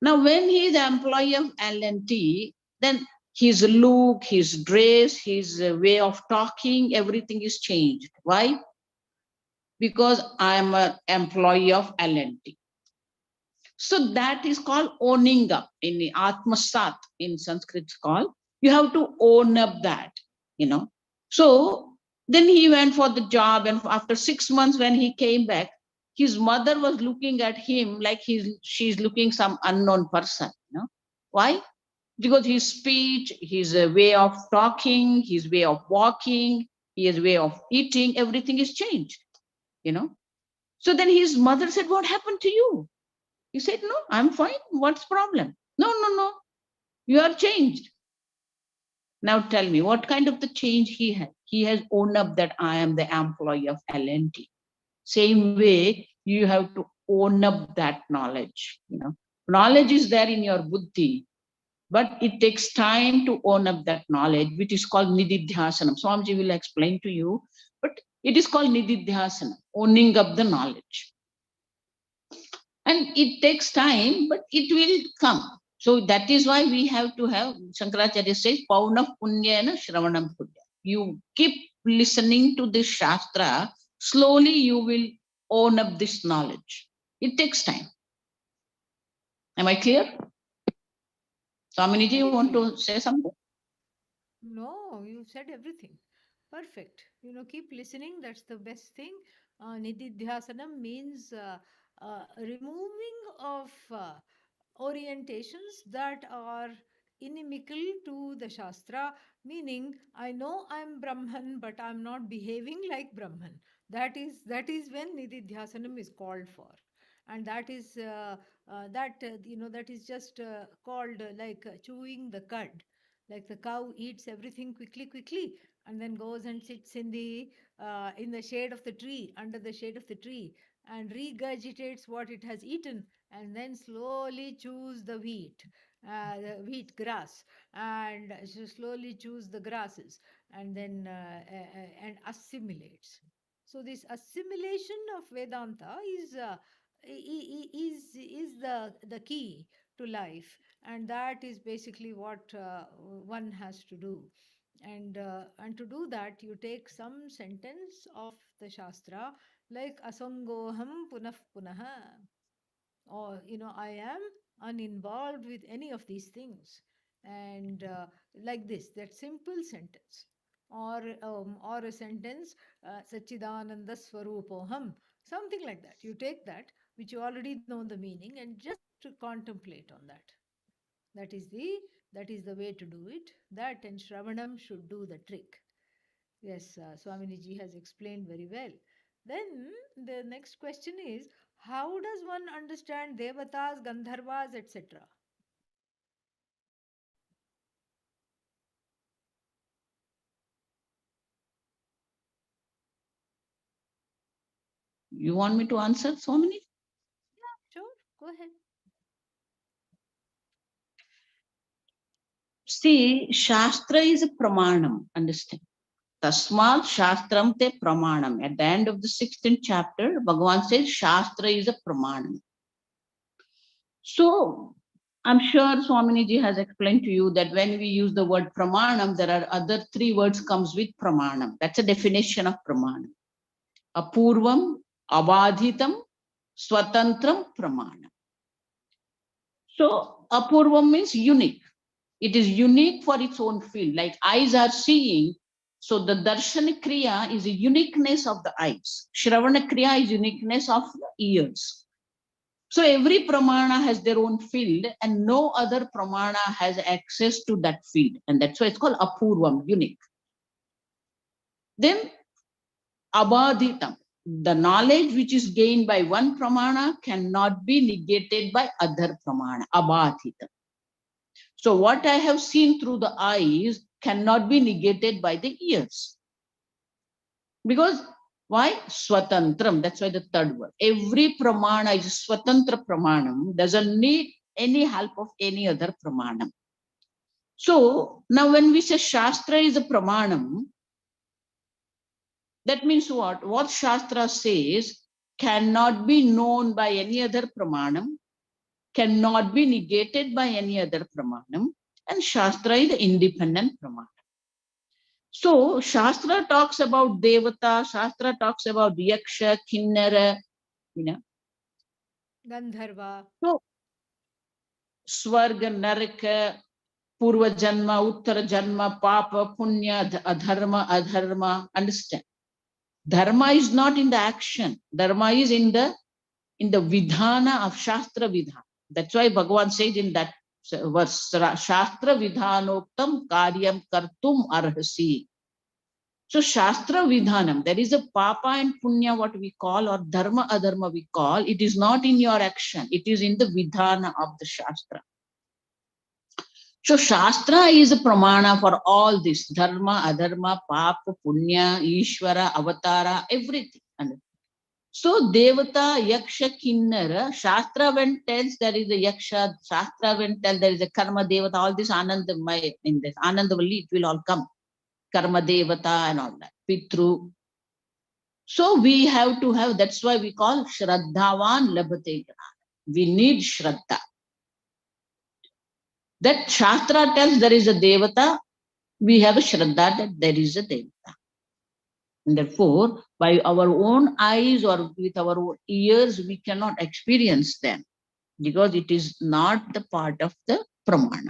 Now, when he is an employee of L&T, then his look, his dress, his way of talking, everything is changed. Why? Because I am an employee of L&T. So that is called owning up. In the Atmasat, in Sanskrit it's called. You have to own up that, So then he went for the job, and after 6 months when he came back, his mother was looking at him like she's looking some unknown person. Why? Because his speech, his way of talking, his way of walking, his way of eating, everything is changed. So then his mother said, "What happened to you?" He said, "No, I'm fine. What's the problem?" No, no, no. You are changed. Now tell me, what kind of the change he had? He has owned up that I am the employee of L&T. Same way, you have to own up that knowledge. Knowledge is there in your buddhi, but it takes time to own up that knowledge, which is called nididhyasanam. Swamiji will explain to you, but it is called nididhyasanam, owning up the knowledge. And it takes time, but it will come. So that is why we have to have, Shankaracharya says, Pauna Punyana Shravanam Punya. You keep listening to this Shastra, slowly you will own up this knowledge. It takes time. Am I clear? Swaminiji, you want to say something? No, you said everything. Perfect. Keep listening. That's the best thing. Nididhyasanam means removing of orientations that are inimical to the Shastra, meaning I know I'm Brahman, but I'm not behaving like Brahman. That is when Nididhyasanam is called for. And that is that is just called like chewing the cud, like the cow eats everything quickly and then goes and sits in the shade of the tree, under the shade of the tree, and regurgitates what it has eaten, and then slowly chews the wheat grass, and slowly chews the grasses, and then and assimilates. So this assimilation of Vedanta is the key to life, and that is basically what one has to do. And to do that, you take some sentence of the Shastra, like asangoham punah punaha, or I am uninvolved with any of these things, and like this, that simple sentence, or a sentence, Sachidananda Swarupoham, something like that. You take that, which you already know the meaning, and just to contemplate on that. That is the way to do it. That and Shravanam should do the trick. Yes, Swaminiji has explained very well. Then the next question is, how does one understand Devatas, Gandharvas, etc.? You want me to answer, Swamini? Sure, go ahead. See, Shastra is a pramanam, understand? Tasmat Shastram te pramanam. At the end of the 16th chapter, Bhagavan says Shastra is a pramanam. So, I'm sure Swaminiji has explained to you that when we use the word pramanam, there are other 3 words comes with pramanam. That's a definition of pramanam. Apurvam, Avadhitam, Swatantram, pramanam. So, apurvam means unique. It is unique for its own field. Like eyes are seeing, so the darshana kriya is a uniqueness of the eyes. Shravana kriya is uniqueness of the ears. So every pramana has their own field, and no other pramana has access to that field, and that's why it's called apurvam, unique. Then abadhitam, the knowledge which is gained by one pramana cannot be negated by other pramana. Abadhitam. So what I have seen through the eyes cannot be negated by the ears. Because why? Swatantram. That's why the 3rd word. Every pramana is swatantra pramanam, doesn't need any help of any other pramanam. So now when we say Shastra is a pramanam, that means what? What Shastra says, cannot be known by any other pramanam, cannot be negated by any other pramanam, and Shastra is the independent pramanam. So Shastra talks about Devata, Shastra talks about Yaksha, Kinnara, you know. Gandharva. So Swarga, Naraka, Purva Janma, Uttara Janma, Papa, Punya, Adharma, Adharma. Understand? Dharma is not in the action. Dharma is in the vidhana of Shastra Vidhana. That's why Bhagavan says in that verse, Shastra Vidhanoktam Karyam Kartum Arhasi. So Shastra Vidhanam, there is a Papa and Punya, what we call, or Dharma Adharma we call. It is not in your action. It is in the Vidhana of the Shastra. So Shastra is a pramana for all this. Dharma, Adharma, Papa, Punya, Ishvara, Avatara, everything. So Devata, Yaksha, Kinnara, Shastra when tells there is a Yaksha, Shastra when tells there is a Karma Devata, all this Anandamaya, in this Anandavalli, it will all come. Karma Devata and all that. Pitru. So we have to have, that's why we call Shraddhavan Labhate Gnana. We need Shraddha. That Shastra tells there is a Devata, we have a Shraddha that there is a Devata. And therefore, by our own eyes or with our own ears, we cannot experience them because it is not the part of the pramana.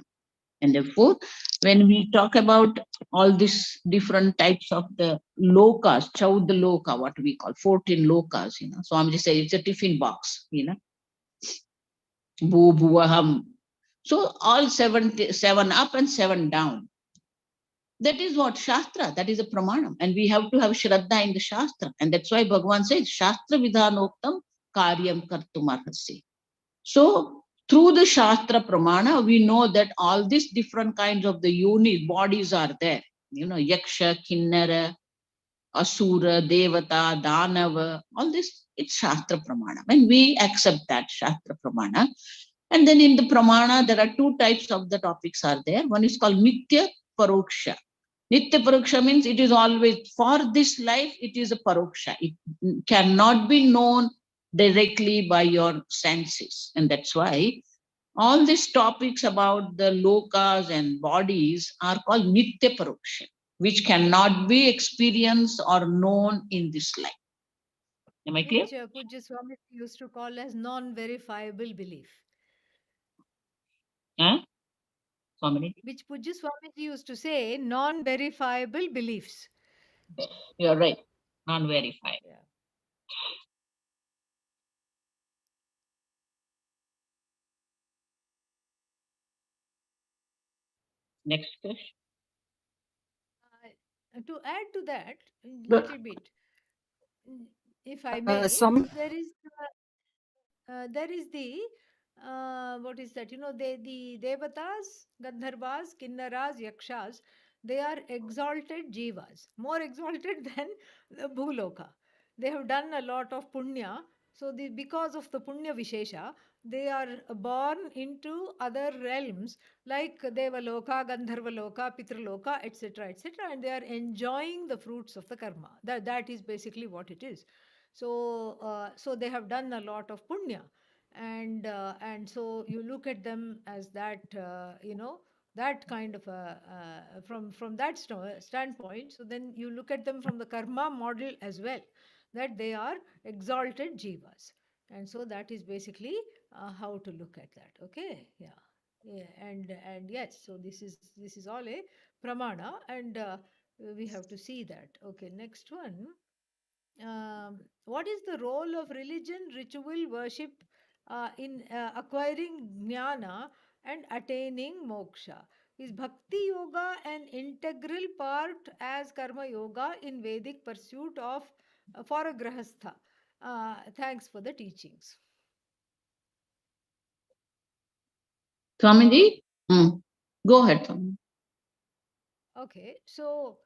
And therefore, when we talk about all these different types of the lokas, Chaud loka, what we call 14 lokas, so I'm just saying it's a tiffin box, Bhu, Bhuvaham. So all 7 up and 7 down. That is what Shastra, that is a pramanam. And we have to have Shraddha in the Shastra. And that's why Bhagavan says, Shastra Vidhanoktam Karyam Kartumarhasi. So through the Shastra Pramana, we know that all these different kinds of the units, bodies are there. Yaksha, Kinnara, Asura, Devata, Danava, all this, it's Shastra Pramana. And we accept that Shastra Pramana. And then in the Pramana, there are 2 types of the topics are there. One is called Nitya Paroksha. Nitya Paroksha means it is always, for this life, it is a Paroksha. It cannot be known directly by your senses. And that's why all these topics about the lokas and bodies are called Nitya Paroksha, which cannot be experienced or known in this life. Am I clear? Which Pujya Swami used to call as non-verifiable belief. Huh? Swamini? Which Pujya Swami used to say non-verifiable beliefs. You're right. Non-verified. Yeah. Next question. To add to that, a But little bit, if I may, Some there is the what is that? The devatas, gandharvas, kinnaras, yakshas. They are exalted jivas, more exalted than the bhuloka. They have done a lot of punya. So because of the punya vishesha, they are born into other realms like devaloka, gandharvaloka, pitraloka, etc., etc., and they are enjoying the fruits of the karma. That is basically what it is. So they have done a lot of punya, and so you look at them as that, that kind of from that standpoint. So then you look at them from the karma model as well, that they are exalted jivas, and so that is basically how to look at that. Okay, yeah, yeah, and yes. So this is all a pramana, and we have to see that. Okay, next one. What is the role of religion, ritual, worship in acquiring jnana and attaining moksha? Is bhakti yoga an integral part as karma yoga in Vedic pursuit of for a grahastha? Thanks for the teachings. Swamiji? Go ahead, Swamiji. Okay, so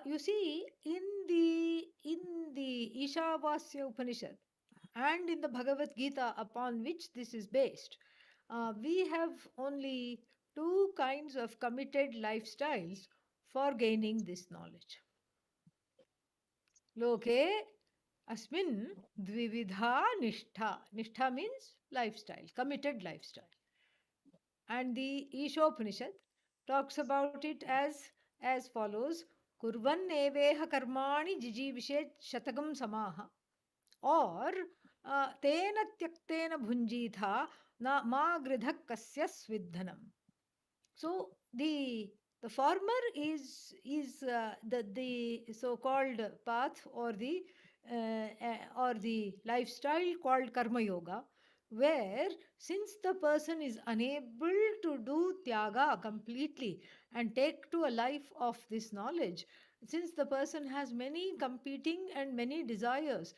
you see, in the Ishavasya Upanishad and in the Bhagavad Gita upon which this is based, we have only 2 kinds of committed lifestyles for gaining this knowledge. Loke Asmin dvividha nishtha. Nishtha means lifestyle, committed lifestyle. And the Ishopanishad talks about it as follows: Kurvan eveha karmani jijivishet shatagam samaha, or tena tyaktena bhunjitha na ma gridhak kasya svidhanam. So the former is the so-called path or the lifestyle called karma yoga, where since the person is unable to do tyaga completely and take to a life of this knowledge, since the person has many competing and many desires,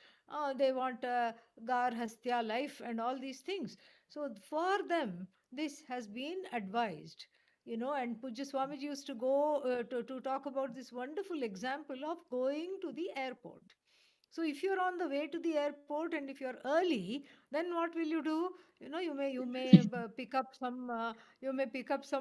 they want a garhastya life and all these things. So for them, this has been advised. And Pujya Swamiji used to go to talk about this wonderful example of going to the airport. So if you're on the way to the airport and if you're early, then what will you do? You may pick up some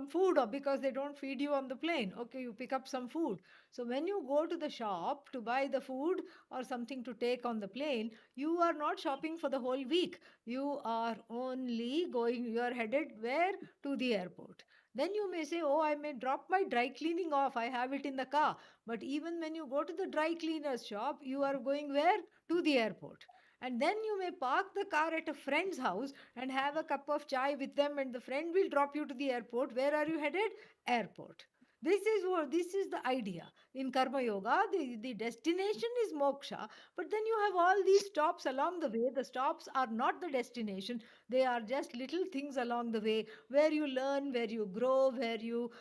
food, or because they don't feed you on the plane. Okay, you pick up some food. So when you go to the shop to buy the food or something to take on the plane, you are not shopping for the whole week. You are only going. You are headed where? To the airport. Then you may say, oh, I may drop my dry cleaning off. I have it in the car. But even when you go to the dry cleaner's shop, you are going where? To the airport. And then you may park the car at a friend's house and have a cup of chai with them, and the friend will drop you to the airport. Where are you headed? Airport. This is the idea. In Karma Yoga, the destination is moksha, but then you have all these stops along the way. The stops are not the destination, they are just little things along the way where you learn, where you grow, where you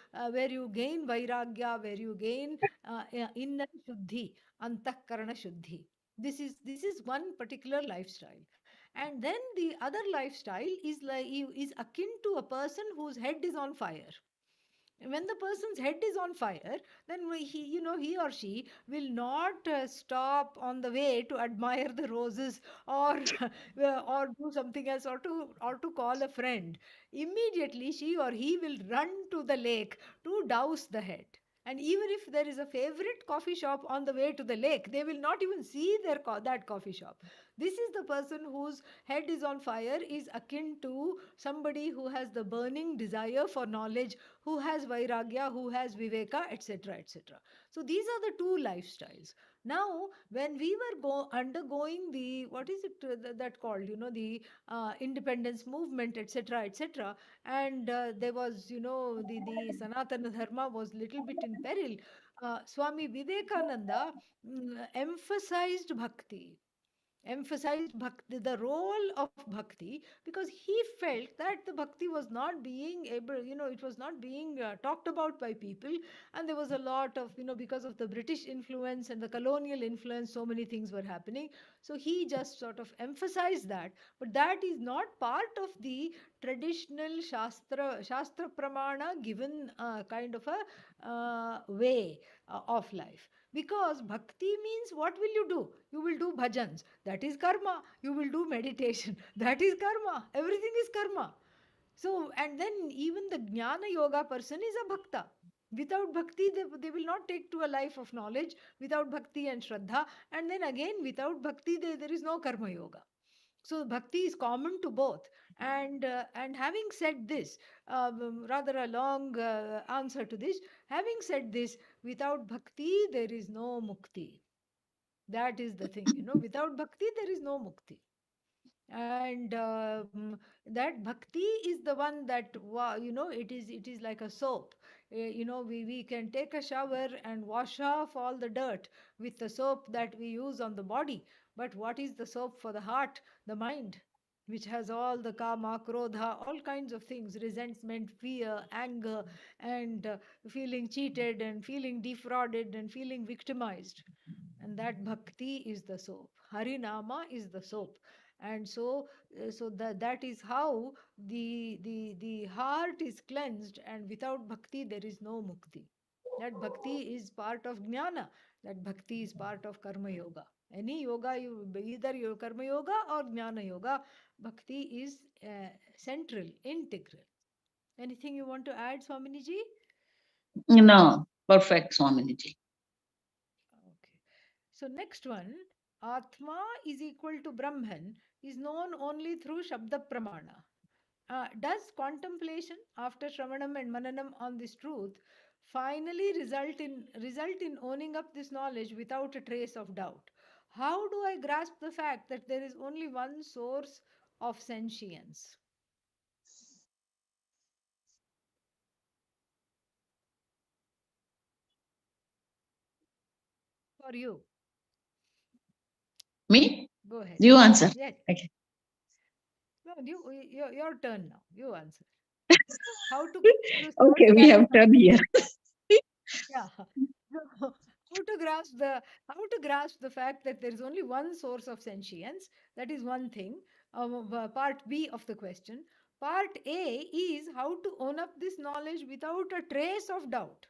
gain vairagya, where you gain inner shuddhi, antahkarana shuddhi. This is one particular lifestyle. And then the other lifestyle is akin to a person whose head is on fire. When the person's head is on fire, then he or she will not stop on the way to admire the roses, or or do something else, or to call a friend. Immediately she or he will run to the lake to douse the head. And even if there is a favorite coffee shop on the way to the lake, they will not even see that coffee shop. This is the person whose head is on fire, is akin to somebody who has the burning desire for knowledge, who has vairagya, who has viveka, etc., etc. So these are the two lifestyles. Now, when we were undergoing the, what is it that called, the independence movement, etc., etc., and there was, the Sanatana Dharma was little bit in peril. Swami Vivekananda emphasized bhakti, the role of bhakti, because he felt that the bhakti was not being able, it was not being talked about by people. And there was a lot of, because of the British influence and the colonial influence, so many things were happening. So he just sort of emphasized that. But that is not part of the traditional shastra pramana given kind of a way of life. Because bhakti means, what will you do? You will do bhajans. That is karma. You will do meditation. That is karma. Everything is karma. So, and then even the Jnana Yoga person is a bhakta. Without bhakti, they will not take to a life of knowledge. Without bhakti and shraddha. And then again, without bhakti, there is no karma yoga. So bhakti is common to both. And having said this, rather a long answer to this, having said this, without bhakti, there is no mukti. That is the thing. Without bhakti, there is no mukti. And that bhakti is the one that, it is like a soap. We can take a shower and wash off all the dirt with the soap that we use on the body. But what is the soap for the heart, the mind, which has all the kama, krodha, all kinds of things, resentment, fear, anger, and feeling cheated and feeling defrauded and feeling victimized. And that bhakti is the soap. Harinama is the soap. And that is how the heart is cleansed. And without bhakti, there is no mukti. That bhakti is part of jnana. That bhakti is part of karma yoga. Any yoga, either your karma yoga or jnana yoga, bhakti is central, integral. Anything you want to add, Swamini ji? No, perfect, Swaminiji. Okay. So next one, Atma is equal to Brahman is known only through Shabda Pramana. Does contemplation after Shravanam and Mananam on this truth finally result in owning up this knowledge without a trace of doubt? How do I grasp the fact that there is only one source of sentience? For you, Me? go ahead. You answer. Yes. Okay. No, your turn now. You answer. How to get to source Okay, we have that? done here. Yeah. How to grasp the fact that there is only one source of sentience? That is one thing. Part B of the question. Part A is how to own up this knowledge without a trace of doubt.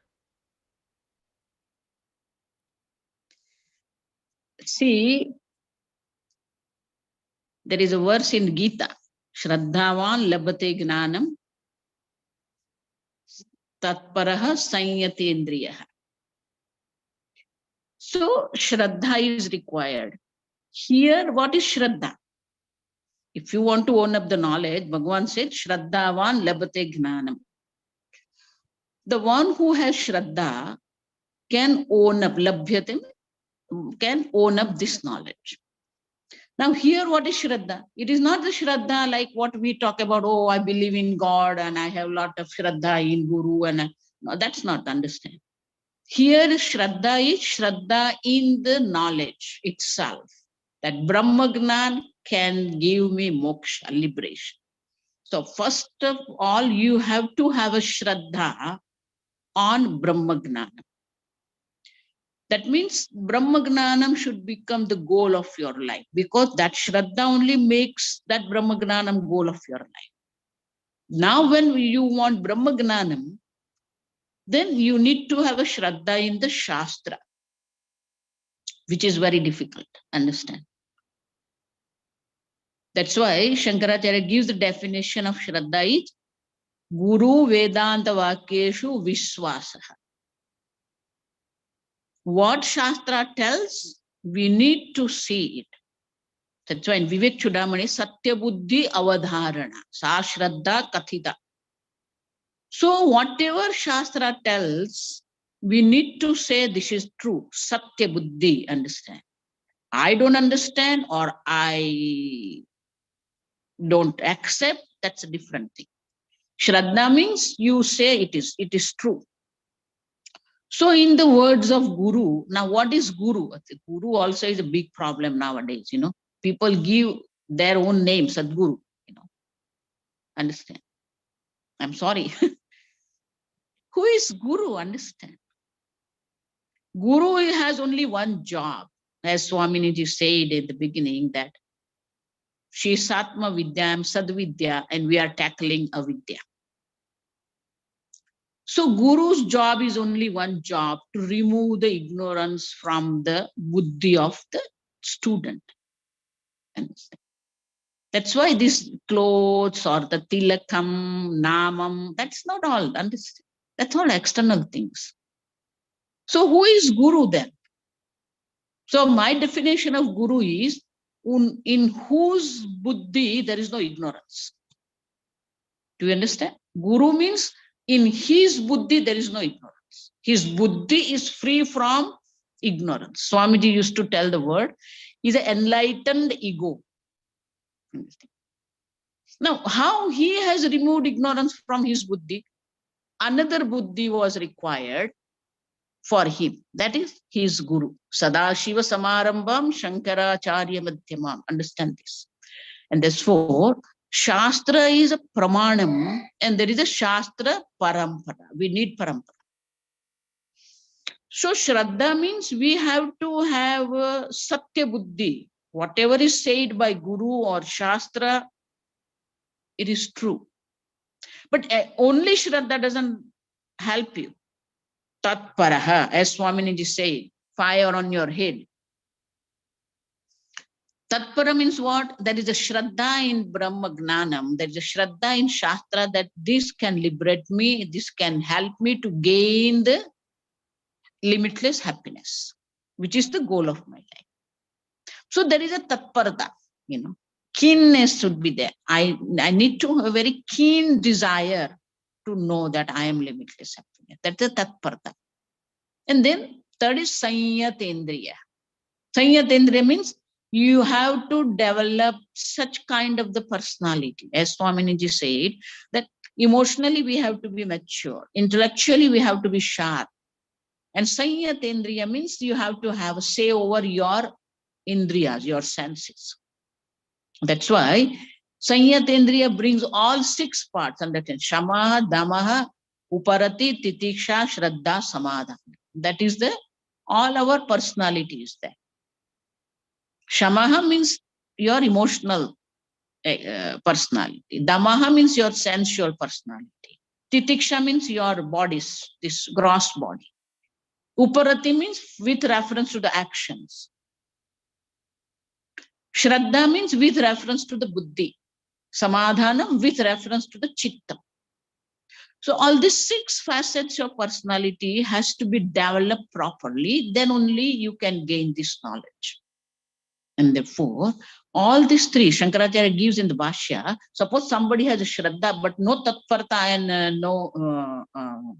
See, there is a verse in Gita. Shraddhavan labhate gnanam tatparaha sanyatendriyaha. So, Shraddha is required. Here, what is Shraddha? If you want to own up the knowledge, Bhagavan said, Shraddhavan labhate gnanam. The one who has Shraddha can own up, labhyate, can own up this knowledge. Now, here, what is Shraddha? It is not the Shraddha like what we talk about, oh, I believe in God and I have a lot of Shraddha in Guru. No, that's not understand. Here, Shraddha is Shraddha in the knowledge itself. That Brahmagnan can give me moksha, liberation. So, first of all, you have to have a Shraddha on Brahmagnan. That means Brahmagnanam should become the goal of your life, because that Shraddha only makes that Brahmagnanam goal of your life. Now, when you want Brahmagnanam, then you need to have a Shraddha in the Shastra, which is very difficult, understand. That's why Shankaracharya gives the definition of Shraddha is Guru Vedanta Vakyeshu Vishwasaha. What Shastra tells, we need to see it. That's why in Vivek Chudamani, Satya Buddhi Avadharana, Sa Shraddha Kathita. So whatever Shastra tells, we need to say this is true. Satya Buddhi, understand. I don't understand or I don't accept, that's a different thing. Shraddha means you say it is true. So in the words of Guru, now what is Guru? Guru also is a big problem nowadays, you know. People give their own name, Sadguru, you know. Understand? I'm sorry. Who is Guru? Understand? Guru has only one job, as Swaminiji said at the beginning, that she is Satma Vidyam Sadvidya, and we are tackling Avidya. So Guru's job is only one job, to remove the ignorance from the buddhi of the student. Understand? That's why these clothes or the tilakam, namam, that's not all, understand? That's all external things. So who is Guru then? So my definition of Guru is in whose buddhi there is no ignorance. Do you understand? Guru means in his buddhi there is no ignorance. His buddhi is free from ignorance. Swamiji used to tell the word, is an enlightened ego. Now, how he has removed ignorance from his buddhi? Another buddhi was required for him. That is his Guru. Sadashiva Samarambam Shankaracharya Madhyamam. Understand this. And therefore, Shastra is a pramanam and there is a Shastra parampara. We need parampara. So Shraddha means we have to have Satya Buddhi. Whatever is said by Guru or Shastra, it is true. But only Shraddha doesn't help you. Tatparaha, as Swaminiji said, fire on your head. Tatpara means what? There is a Shraddha in Brahma Gnanam. There is a Shraddha in Shastra that this can liberate me, this can help me to gain the limitless happiness, which is the goal of my life. So there is a tatparata, keenness should be there. I need to have a very keen desire to know that I am limitless happiness. That's the tatparata. And then third is sanyatendriya. Sanyatendriya means you have to develop such kind of the personality. As Swaminiji said, that emotionally we have to be mature. Intellectually we have to be sharp. And sanyatendriya means you have to have a say over your indriyas, your senses. That's why sanyatendriya brings all 6 parts under attention. Shamaha, damaha, uparati, titiksha, shraddha, samadha. That is the all our personality is there. Shamaha means your emotional personality. Damaha means your sensual personality. Titiksha means your body's, this gross body. Uparati means with reference to the actions. Shraddha means with reference to the buddhi. Samadhanam with reference to the chitta. So all these 6 facets of personality has to be developed properly, then only you can gain this knowledge. And therefore, all these 3, Shankaracharya gives in the Bhashya, suppose somebody has a Shraddha, but no Tatparta and no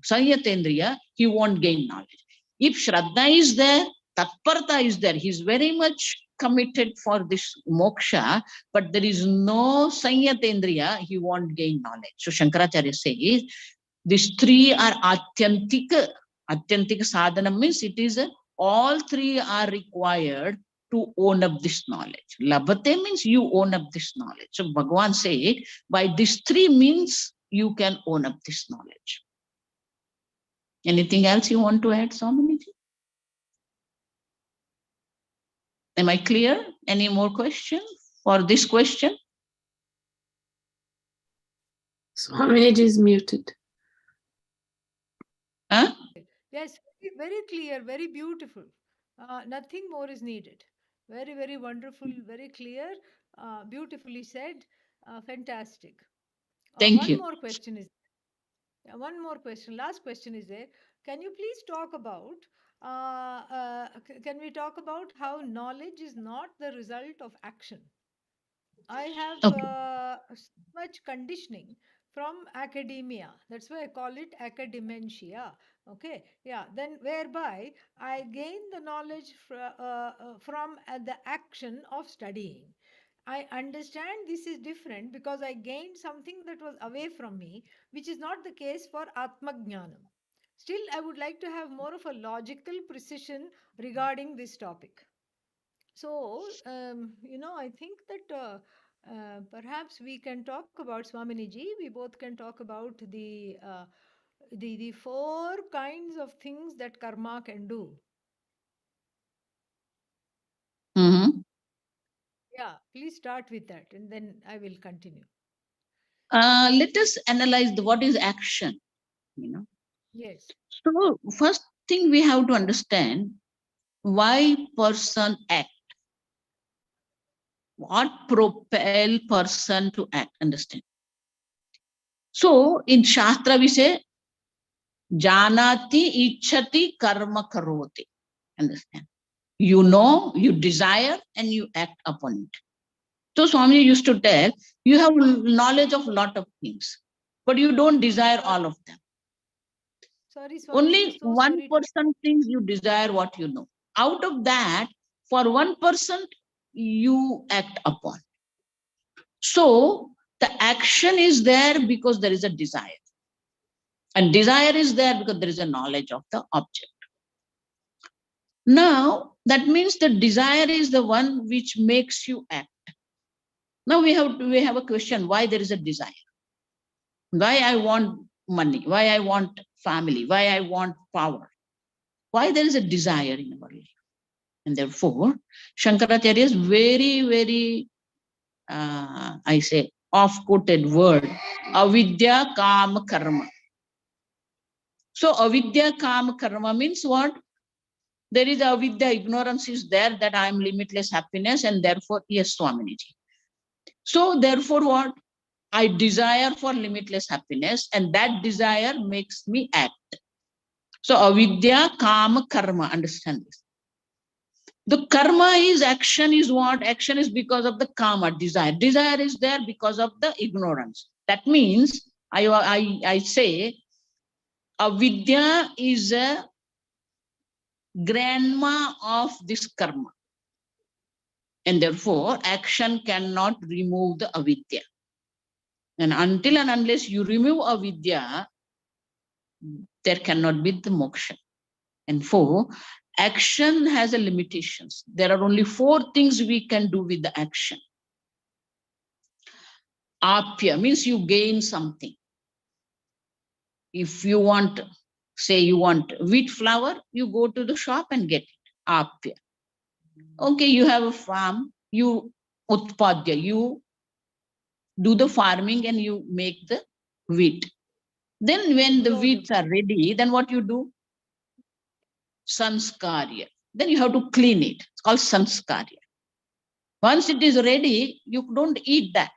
Sanyatendriya, he won't gain knowledge. If Shraddha is there, Tatparta is there, he's very much committed for this moksha, but there is no Sanyatendriya, he won't gain knowledge. So Shankaracharya says, these 3 are Atyantika. Atyantika sadhana means it is all 3 are required to own up this knowledge. Labhate means you own up this knowledge. So Bhagavan said, by these 3 means you can own up this knowledge. Anything else you want to add, Swaminiji? Am I clear? Any more questions for this question? Swaminiji is muted. Huh? Yes, very clear, very beautiful. Nothing more is needed. Very, very wonderful, very clear, beautifully said, fantastic. Thank One you. more question is one more question. Last question is there. Can you please talk about? Can we talk about how knowledge is not the result of action? I have Okay. so much conditioning from academia. That's why I call it academia. Okay, yeah. Then whereby I gain the knowledge from the action of studying. I understand this is different because I gained something that was away from me, which is not the case for Atma Jnanam. Still, I would like to have more of a logical precision regarding this topic. So, I think that perhaps we can talk about Swaminiji. We both can talk about the 4 kinds of things that karma can do. Mm-hmm. Yeah, please start with that, and then I will continue. Let us analyze what is action. Yes. So first thing we have to understand why person act. What propel person to act? Understand. So in Shastra we say, Janati ichhati karma karoti. Understand. You know, you desire, and you act upon it. So Swami used to tell, you have knowledge of a lot of things, but you don't desire all of them. Sorry, Swamiji, Only so sorry. 1% things you desire what you know. Out of that, for 1%, you act upon. So the action is there because there is a desire. And desire is there because there is a knowledge of the object. Now, that means the desire is the one which makes you act. Now we have a question, why there is a desire? Why I want money? Why I want family? Why I want power? Why there is a desire in our life? And therefore, Shankaracharya's very, very, I say, off-quoted word, avidya kama karma. So avidya kama karma means what? There is avidya, ignorance is there that I am limitless happiness, and therefore, yes, Swaminiji. So therefore what? I desire for limitless happiness, and that desire makes me act. So avidya kama karma, understand this. The karma is action is what? Action is because of the kama, desire. Desire is there because of the ignorance. That means I say avidya is a grandma of this karma. And therefore, action cannot remove the avidya. And until and unless you remove avidya, there cannot be the moksha. And four, action has a limitations. There are only 4 things we can do with the action. Apya means you gain something. If you want, say you want wheat flour, you go to the shop and get it. Apya. Okay, you have a farm, you utpadya, you do the farming and you make the wheat. Then when the wheats are ready, then what you do? Sanskarya. Then you have to clean it. It's called sanskarya. Once it is ready, you don't eat that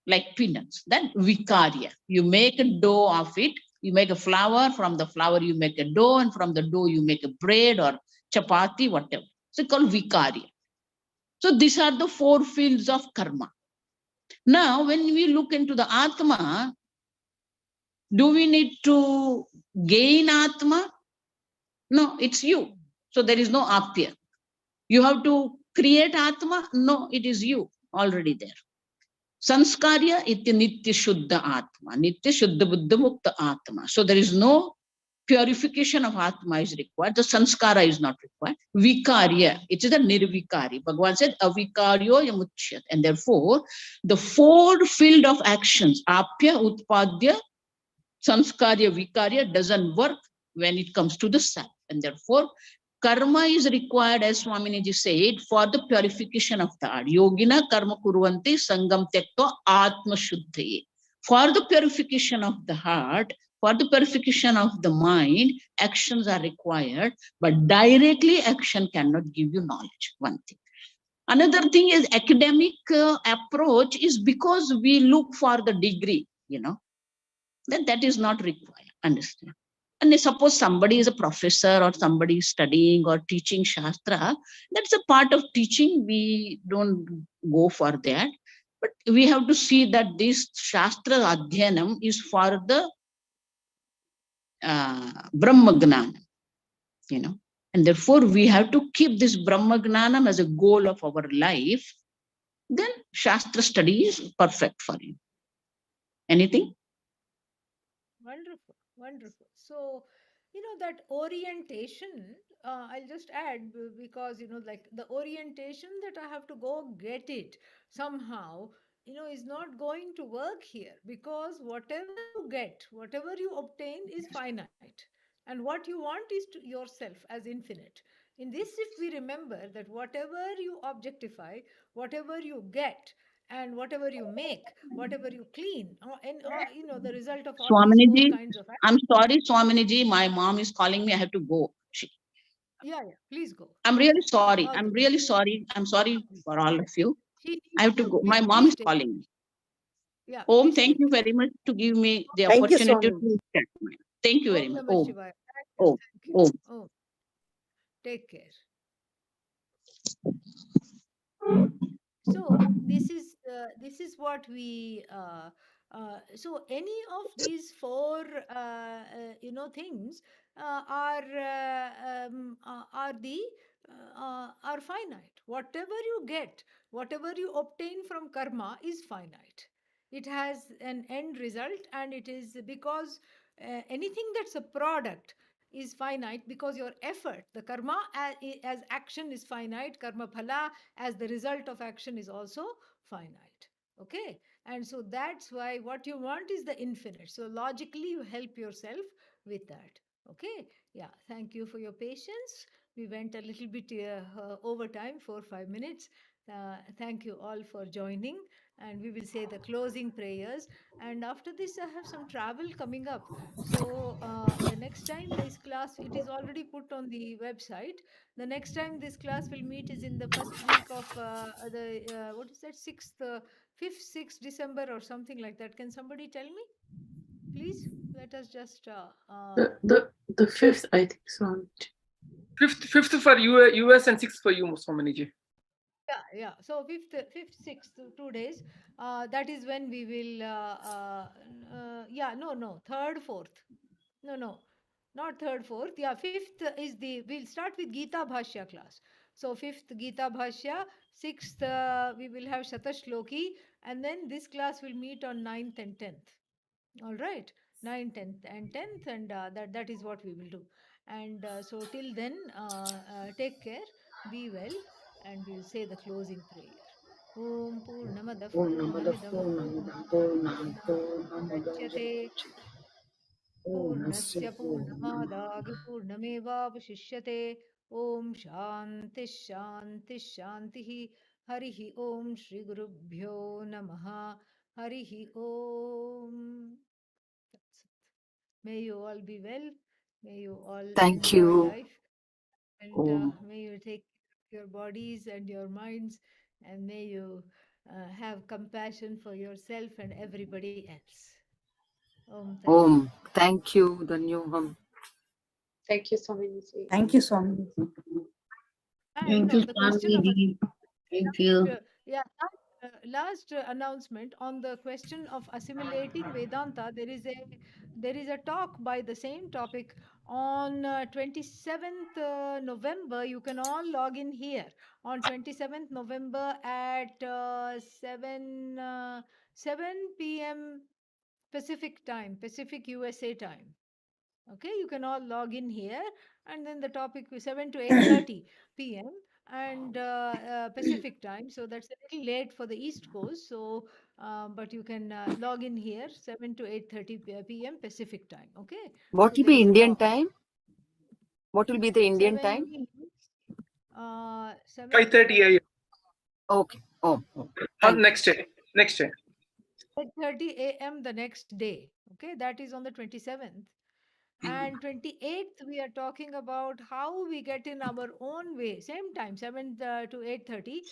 like peanuts. Then vikarya. You make a dough of it. You make a flour. From the flour, you make a dough. And from the dough, you make a bread or chapati, whatever. So it's called vikarya. So these are the 4 fields of karma. Now, when we look into the Atma, do we need to gain Atma? No, it's you. So there is no apya. You have to create Atma? No, it is you already there. Sanskarya iti nitya shuddha Atma. Nitya shuddha buddha mukta Atma. So there is no purification of Atma is required. The sanskara is not required. Vikarya, it is a nirvikari. Bhagavan said, avikaryo yamuchyat. And therefore, the 4 field of actions, apya, utpadya, samskarya, vikarya, doesn't work when it comes to the self. And therefore, karma is required, as Swaminiji said, for the purification of the heart. Yogina karma kurvanti sangam tekto atma shuddhaye. For the purification of the heart, for the purification of the mind, actions are required, but directly action cannot give you knowledge. One thing. Another thing is academic approach is because we look for the degree, then that is not required. Understand? And suppose somebody is a professor or somebody is studying or teaching Shastra, that's a part of teaching. We don't go for that. But we have to see that this Shastra Adhyanam is for the Brahma Gnana, and therefore we have to keep this Brahma Gnanam as a goal of our life. Then Shastra study is perfect for you. Anything? Wonderful, wonderful. So, that orientation, I'll just add because, like the orientation that I have to go get it somehow, is not going to work here because whatever you get, whatever you obtain is finite. And what you want is to yourself as infinite. In this, if we remember that whatever you objectify, whatever you get, and whatever you make, whatever you clean, the result of all these 4 Swaminiji, kinds of I'm actions. sorry, Swaminiji, my mom is calling me. I have to go. Yeah, yeah, please go. I'm Okay, really sorry. all the I'm best. really sorry. I'm sorry for all of you. She I needs have to you. go. My mom Please is take care. calling me. Yeah, Om, please thank take you care. very much to give me the Thank you, opportunity Swami. to chat. Thank you very Om much. Namah Om, Shivaya. om, Thank you. om. Oh, take care. So this is what we so any of these 4 things are the are finite. Whatever you get, whatever you obtain from karma is finite. It has an end result, and it is because anything that's a product is finite because your effort, the karma as action is finite, karma phala as the result of action is also finite. Okay, and so that's why what you want is the infinite. So logically you help yourself with that. Okay, yeah, thank you for your patience. We went a little bit over time, 4 5 minutes. Thank you all for joining, and we will say the closing prayers. And after this I have some travel coming up, so the next time this class, it is already put on the website. The next time this class will meet is in the first week of the what is that, 6th, 5th, 6th December or something like that. Can somebody tell me, please? Let us just The 5th, I think, Swami. Fifth for US and sixth for you, Swaminiji. Yeah. So fifth, sixth, 2 days. That is when we will. Yeah, no, third, fourth. No, not third, fourth. Yeah, fifth is the. We'll start with Gita Bhashya class. So fifth Gita Bhashya, sixth we will have Shatashloki, and then this class will meet on 9th and 10th. All right, 9th, 10th, and 10th, and that is what we will do. And so till then, take care, be well, and we'll say the closing prayer. Om Purnamadav Purnamada Purnamidam Purnamidam Purnam Purnam Purnamudachyate Purnamudachyate Purnasya पूर्णस्य Purnam पूर्णमादाय पूर्णमेवावशिष्यते ॐ शान्तिः शान्तिः शान्तिः हरिः ॐ श्रीगुरुभ्यो नमः हरिः ॐ. May you all be well. May you all Thank enjoy you. life, and Om. may you take care of your bodies and your minds, and may you have compassion for yourself and everybody else. Om Tat Sat. Om. Thank you, Danyuham. Thank you, Swaminiji. Thank you, Swami. And Thank you, on the question of Swamiji. Thank you. yeah, last announcement on the question of assimilating Vedanta. There is a talk by the same topic on 27th November. You can all log in here on 27th November at 7 p.m. Pacific USA time. Okay, you can all log in here, and then the topic is 7 to 8:30 p.m. and Pacific time. So that's a little late for the East Coast. So, but you can log in here 7 to 8:30 p.m. Pacific time. Okay. What So will there be is a Indian talk. time? What will be the Indian 7 time? means 7 5:30 a.m. Okay. Oh, On thank you. next day. Next day. 8:30 a.m. the next day. Okay, that is on the 27th. And 28th, we are talking about how we get in our own way. Same time, 7 to 8:30.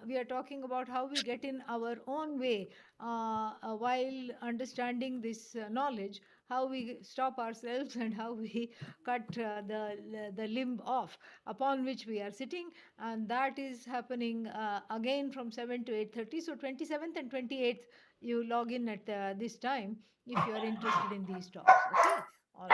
We are talking about how we get in our own way while understanding this knowledge. How we stop ourselves and how we cut the limb off upon which we are sitting, and that is happening again from 7 to 8:30. So 27th and 28th, you log in at this time if you are interested in these talks. Okay.